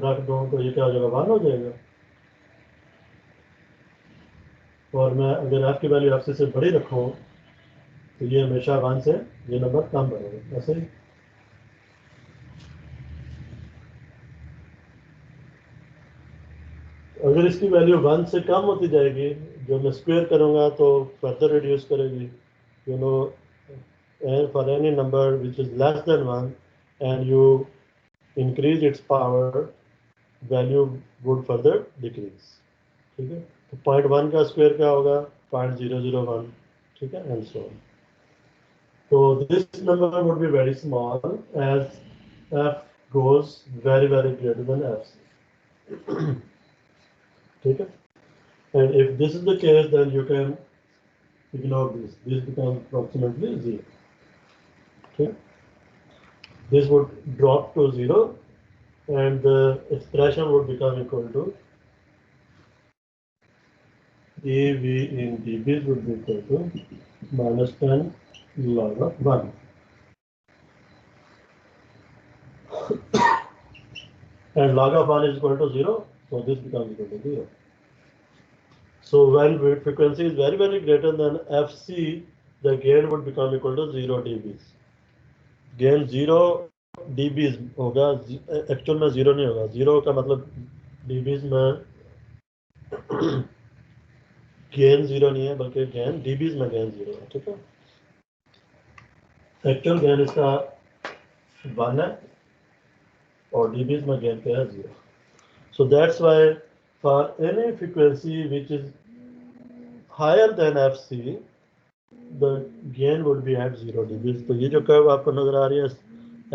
Speaker 1: रख दूँ तो ये क्या हो जाएगा? 1 हो जाएगा। और मैं अगर f की वैल्यू fc से बड़ी रखूँ तो ये हमेशा 1 से ये नंबर कम बढ़ेगा, ऐसे ही। अगर इसकी वैल्यू 1 से कम होती जाएगी, जो मैं स्क्वायर करूँगा तो फर्दर रिड्यूस करेगी, you know, and for any number which is less than 1 and you increase its power, value would further decrease, ठीक है। तो 0.1 का स्क्वायर क्या होगा? 0.001, ठीक है, and so on. So this number would be very small as f goes very greater than fc, ठीक है। And if this is the case, then you can ignore this. This becomes approximately 0. Okay. This would drop to 0 and the expression would become equal to AV in dB would be equal to -10 log of 1. And log of 1 is equal to 0, so this becomes equal to 0. So when frequency is very greater than fc, the gain would become equal to 0 dB. Gain 0 dB होगा, actual में 0 नहीं होगा। 0 का मतलब dB में gain 0 नहीं है, बल्कि गेन dB में गेन 0 है, ठीक है। एक्चुअल गेन इसका 1 है और dB में गेन क्या है? 0. So that's why for any frequency which is higher than fc, the gain would be at 0 dB. तो ये जो कर्व आपको नजर आ रही है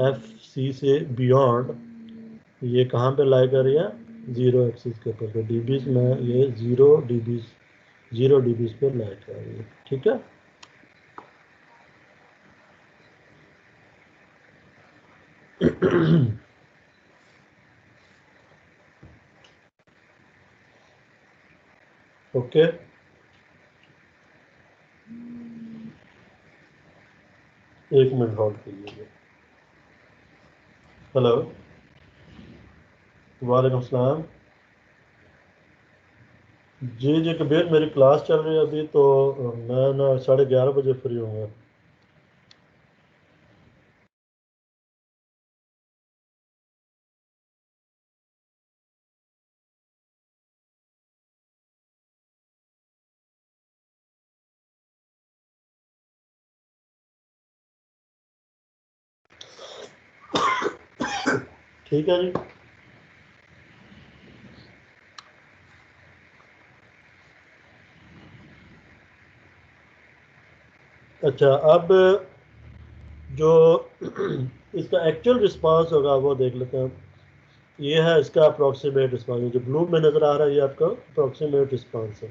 Speaker 1: fc से बियॉन्ड, ये कहाँ पे लाई कर रही है? 0 एक्सिस के ऊपर। तो dB में ये 0 dB पे लाई कर रही है, ठीक है। ओके, एक मिनट होल्ड कीजिए। हेलो वालेकुम सलाम। जी जी कबीर, मेरी क्लास चल रही है अभी तो मैं ना 11:30 बजे फ्री हूँगा। ठीक है जी। अच्छा, अब जो इसका एक्चुअल रिस्पांस होगा वो देख लेते हैं। ये है इसका अप्रोक्सीमेट रिस्पांस, जो ब्लू में नज़र आ रहा है ये आपका अप्रोक्सीमेट रिस्पांस है।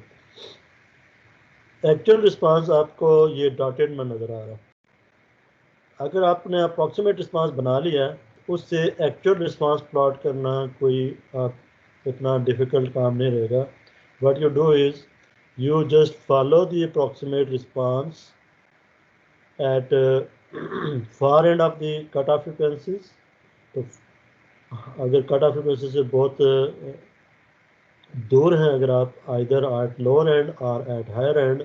Speaker 1: एक्चुअल रिस्पांस आपको ये डॉटेड में नज़र आ रहा है। अगर आपने अप्रोक्सीमेट रिस्पांस बना लिया है, उससे एक्चुअल रिस्पांस प्लॉट करना कोई आप इतना डिफ़िकल्ट काम नहीं रहेगा। What you do is you just follow the approximate response at far end of the cutoff frequencies. तो अगर कट ऑफ फ्रिक्वेंसी से बहुत दूर हैं, अगर आप either at lower end or at higher end,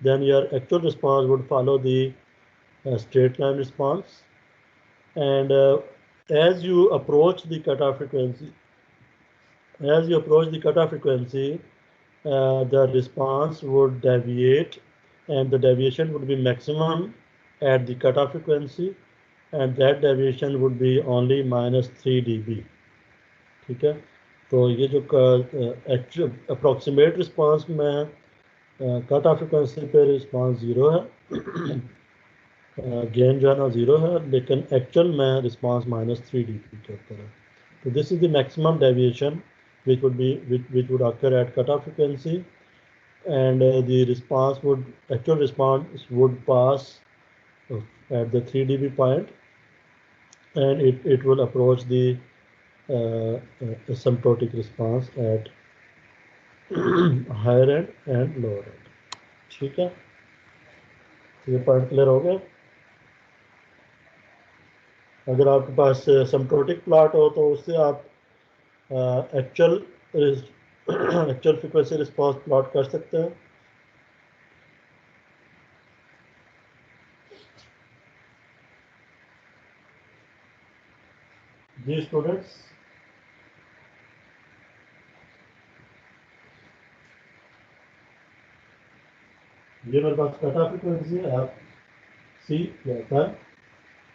Speaker 1: then your actual response would follow the straight line response. And as you approach the cutoff frequency, the response would deviate, and the deviation would be maximum at the cutoff frequency, and that deviation would be only -3 dB. ठीक है, तो ये जो actual approximate response में cut off frequency पे response zero है, gain जो है ना ज़ीरो है, लेकिन एक्चुअल में रिस्पांस -3 dB के ऊपर है। तो this is the maximum deviation which would occur at cutoff frequency, and the actual response would pass at the 3 dB point, and it will approach the asymptotic response at higher end and lower end. ठीक है, ये point clear हो गया। अगर आपके पास asymptotic plot हो तो उससे आप एक्चुअल फ्रिक्वेंसी रिस्पांस प्लॉट कर सकते हैं। जी स्टूडेंट्स, ये मेरे पास कट ऑफ फ्रिक्वेंसी है, आप सी जाता है,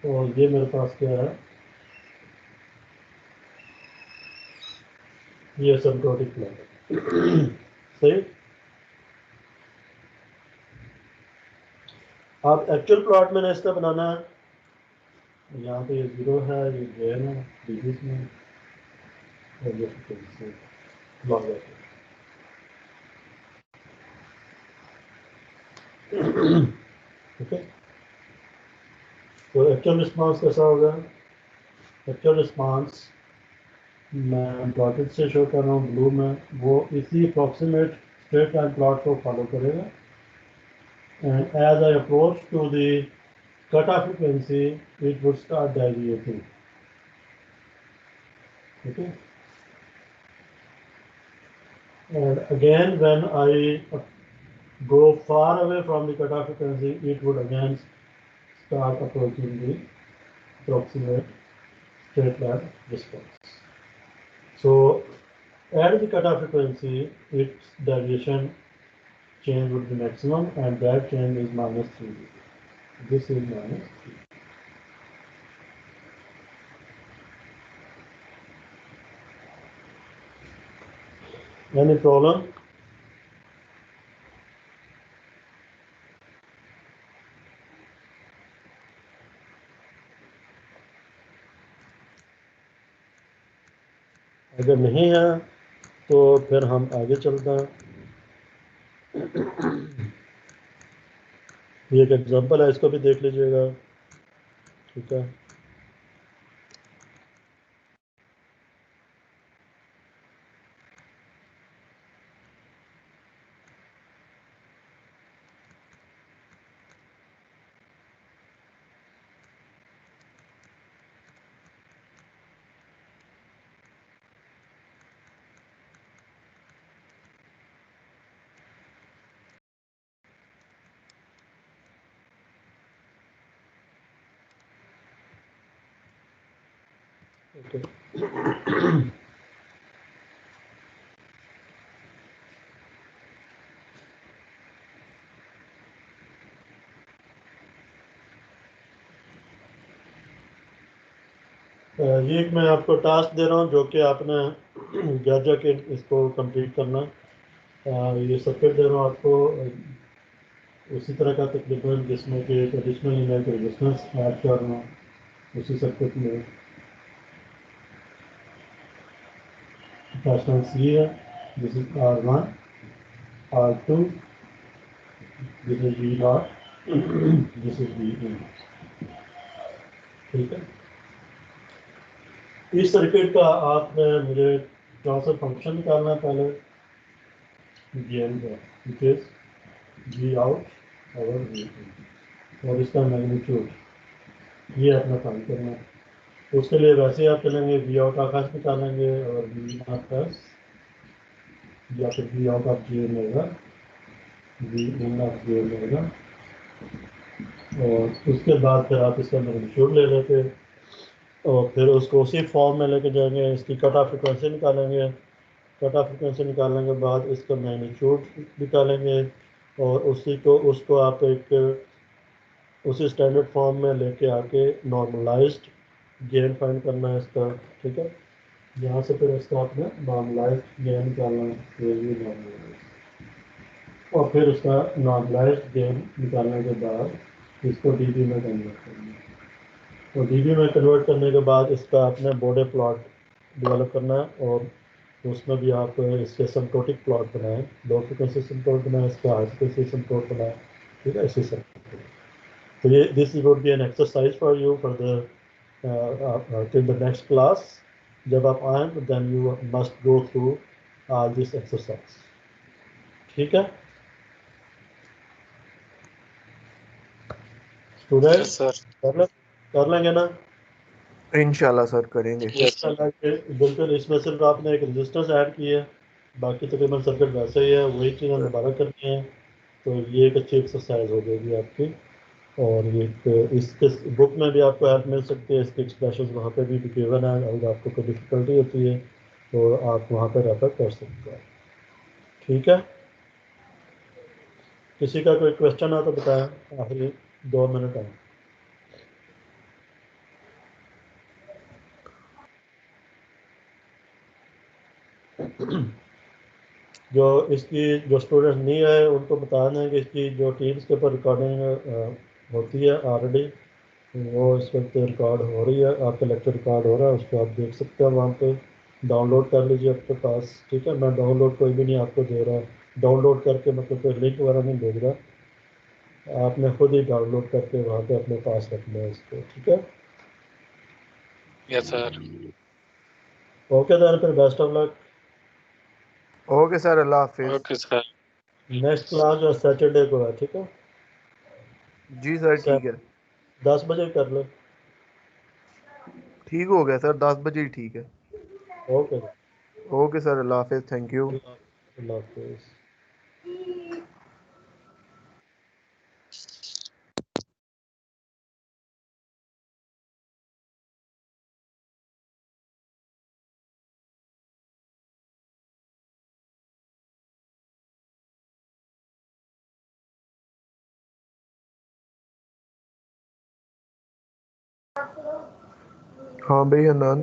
Speaker 1: और ये मेरे पास क्या है, ये एसिम्प्टोटिक प्लॉट। सही। आप एक्चुअल प्लॉट मैंने इसका बनाना है, यहाँ पे ये जीरो है, ये गेन है डिजिट में, और ये फ्रिक्वेंसी लॉग है। ठीक है, तो एक्चुअल रिस्पांस कैसा होगा? एक्चुअल रिस्पांस मैं डॉटेड से शो कर रहा हूँ ब्लू में, वो इसी अप्रॉक्सीमेट स्ट्रेट लाइन प्लॉट को फॉलो करेगा। And as I approach to the cutoff frequency, it would start deviating. Okay, and again when I go far away from the cutoff frequency, it would again start approaching the approximate straight line response. So at the cutoff frequency, its deviation change would be maximum, and that change is -3 dB. This is -3. Any problem? अगर नहीं है तो फिर हम आगे चलते हैं। ये एक एग्जांपल है, इसको भी देख लीजिएगा। ठीक है, ओके ये मैं आपको टास्क दे रहा हूँ जो कि आपने जा जाके इसको कंप्लीट करना। ये सर्किट दे रहा हूँ आपको उसी तरह का तकरीबन जिसमें कि एक एडिशनल मैं एक रेजिस्टेंस ऐड कर रहा हूँ उसी सर्किट में। कैपेसिटेंस ये है, this is R1 R2, this is V0, this is V in। ठीक है, इस सर्किट का आपने मुझे ट्रांसफर फंक्शन निकालना है पहले गेन का, विच इज V out और V in, और इसका मैग्नीट्यूड ये अपना फाइंड करना है। उसके लिए वैसे आप चलेंगे वी आउट आकाश निकालेंगे और वी नॉट प्लस या फिर वी आउट ऑफ जी मिलेगा, वी इन ऑफ जी मिलेगा, और उसके बाद फिर आप इसका मैग्नीट्यूड ले लेते और फिर उसको उसी फॉर्म में लेके जाएंगे। इसकी कट ऑफ फ्रिक्वेंसी निकालेंगे, कट ऑफ फ्रिक्वेंसी निकालने के बाद इसका मैग्नीट्यूड निकालेंगे और उसी को उसको आप एक उसी स्टैंडर्ड फॉर्म में लेके आके नॉर्मलाइज्ड गेन फाइंड करना है इसका। ठीक है, यहाँ से फिर इसका आपने नॉर्मलाइज्ड गेन निकालना है, ये नॉर्मलाइज्ड, और फिर उसका नॉर्मलाइज्ड गेन निकालने के बाद इसको डीबी में कन्वर्ट करना है, और डीबी में कन्वर्ट करने के बाद इसका आपने बॉर्डर प्लॉट डेवलप करना है और उसमें भी आप इसके सिम्प्टोटिक प्लॉट बनाएं, लो फ्रिक्वेंसी सिम्प्टोट बनाएं, इसका हाई फ्रिक्वेंसी सिम्प्टोट बनाएं। ठीक है, इसी से तो ये this would be an exercise for you for the till the next class. जब आप आएँ तो then you must go through this exercise. ठीक है स्टूडेंट,
Speaker 5: यस सर।
Speaker 1: कर लेंगे ना?
Speaker 6: इंशाल्लाह सर करेंगे।
Speaker 1: बिल्कुल, इसमें सिर्फ आपने एक रेजिस्टेंस ऐड की है, बाकी तकरीबन सर्किट वैसे ही है, वही चीज़ हम दोबारा करनी है। तो ये एक अच्छी एक्सरसाइज हो जाएगी आपकी, और ये इसके बुक में भी आपको हेल्प मिल सकती है, इसके एक्सप्रेशन वहाँ पे भी गिवन है, अगर आपको कोई डिफ़िकल्टी होती है तो आप वहाँ पर रेफर कर सकते हैं। ठीक है, किसी का कोई क्वेश्चन है तो बताएं, आखिरी 2 मिनट है। जो इसकी जो स्टूडेंट नहीं आए उनको बता दें कि इसकी जो टीम्स के ऊपर रिकॉर्डिंग होती है ऑलरेडी, वो इस वक्त रिकॉर्ड हो रही है, आपका लेक्चर रिकॉर्ड हो रहा है, उसको आप देख सकते हैं, वहाँ पे डाउनलोड कर लीजिए आपके पास। ठीक है, मैं डाउनलोड कोई भी नहीं आपको दे रहा, डाउनलोड करके मतलब कोई लिंक वगैरह नहीं भेज रहा, आपने खुद ही डाउनलोड करके वहाँ पे अपने पास रखना है इसको। ठीक है,
Speaker 5: यस सर।
Speaker 1: ओके देन, फिर best of luck.
Speaker 6: Okay sir, अल्लाह हाफिज।
Speaker 5: Okay sir.
Speaker 1: नेक्स्ट क्लास जो सैटरडे को है, ठीक है,
Speaker 6: जी सर ठीक है,
Speaker 1: 10 बजे कर लो।
Speaker 6: ठीक हो गया सर, 10 बजे ही ठीक है।
Speaker 1: ओके,
Speaker 6: ओके सर, अल्लाह हाफिज, थैंक यू।
Speaker 1: अल्लाह हाफिज़।
Speaker 6: हाँ भाई अनान।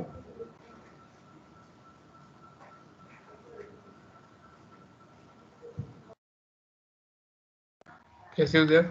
Speaker 4: कैसे हो गया?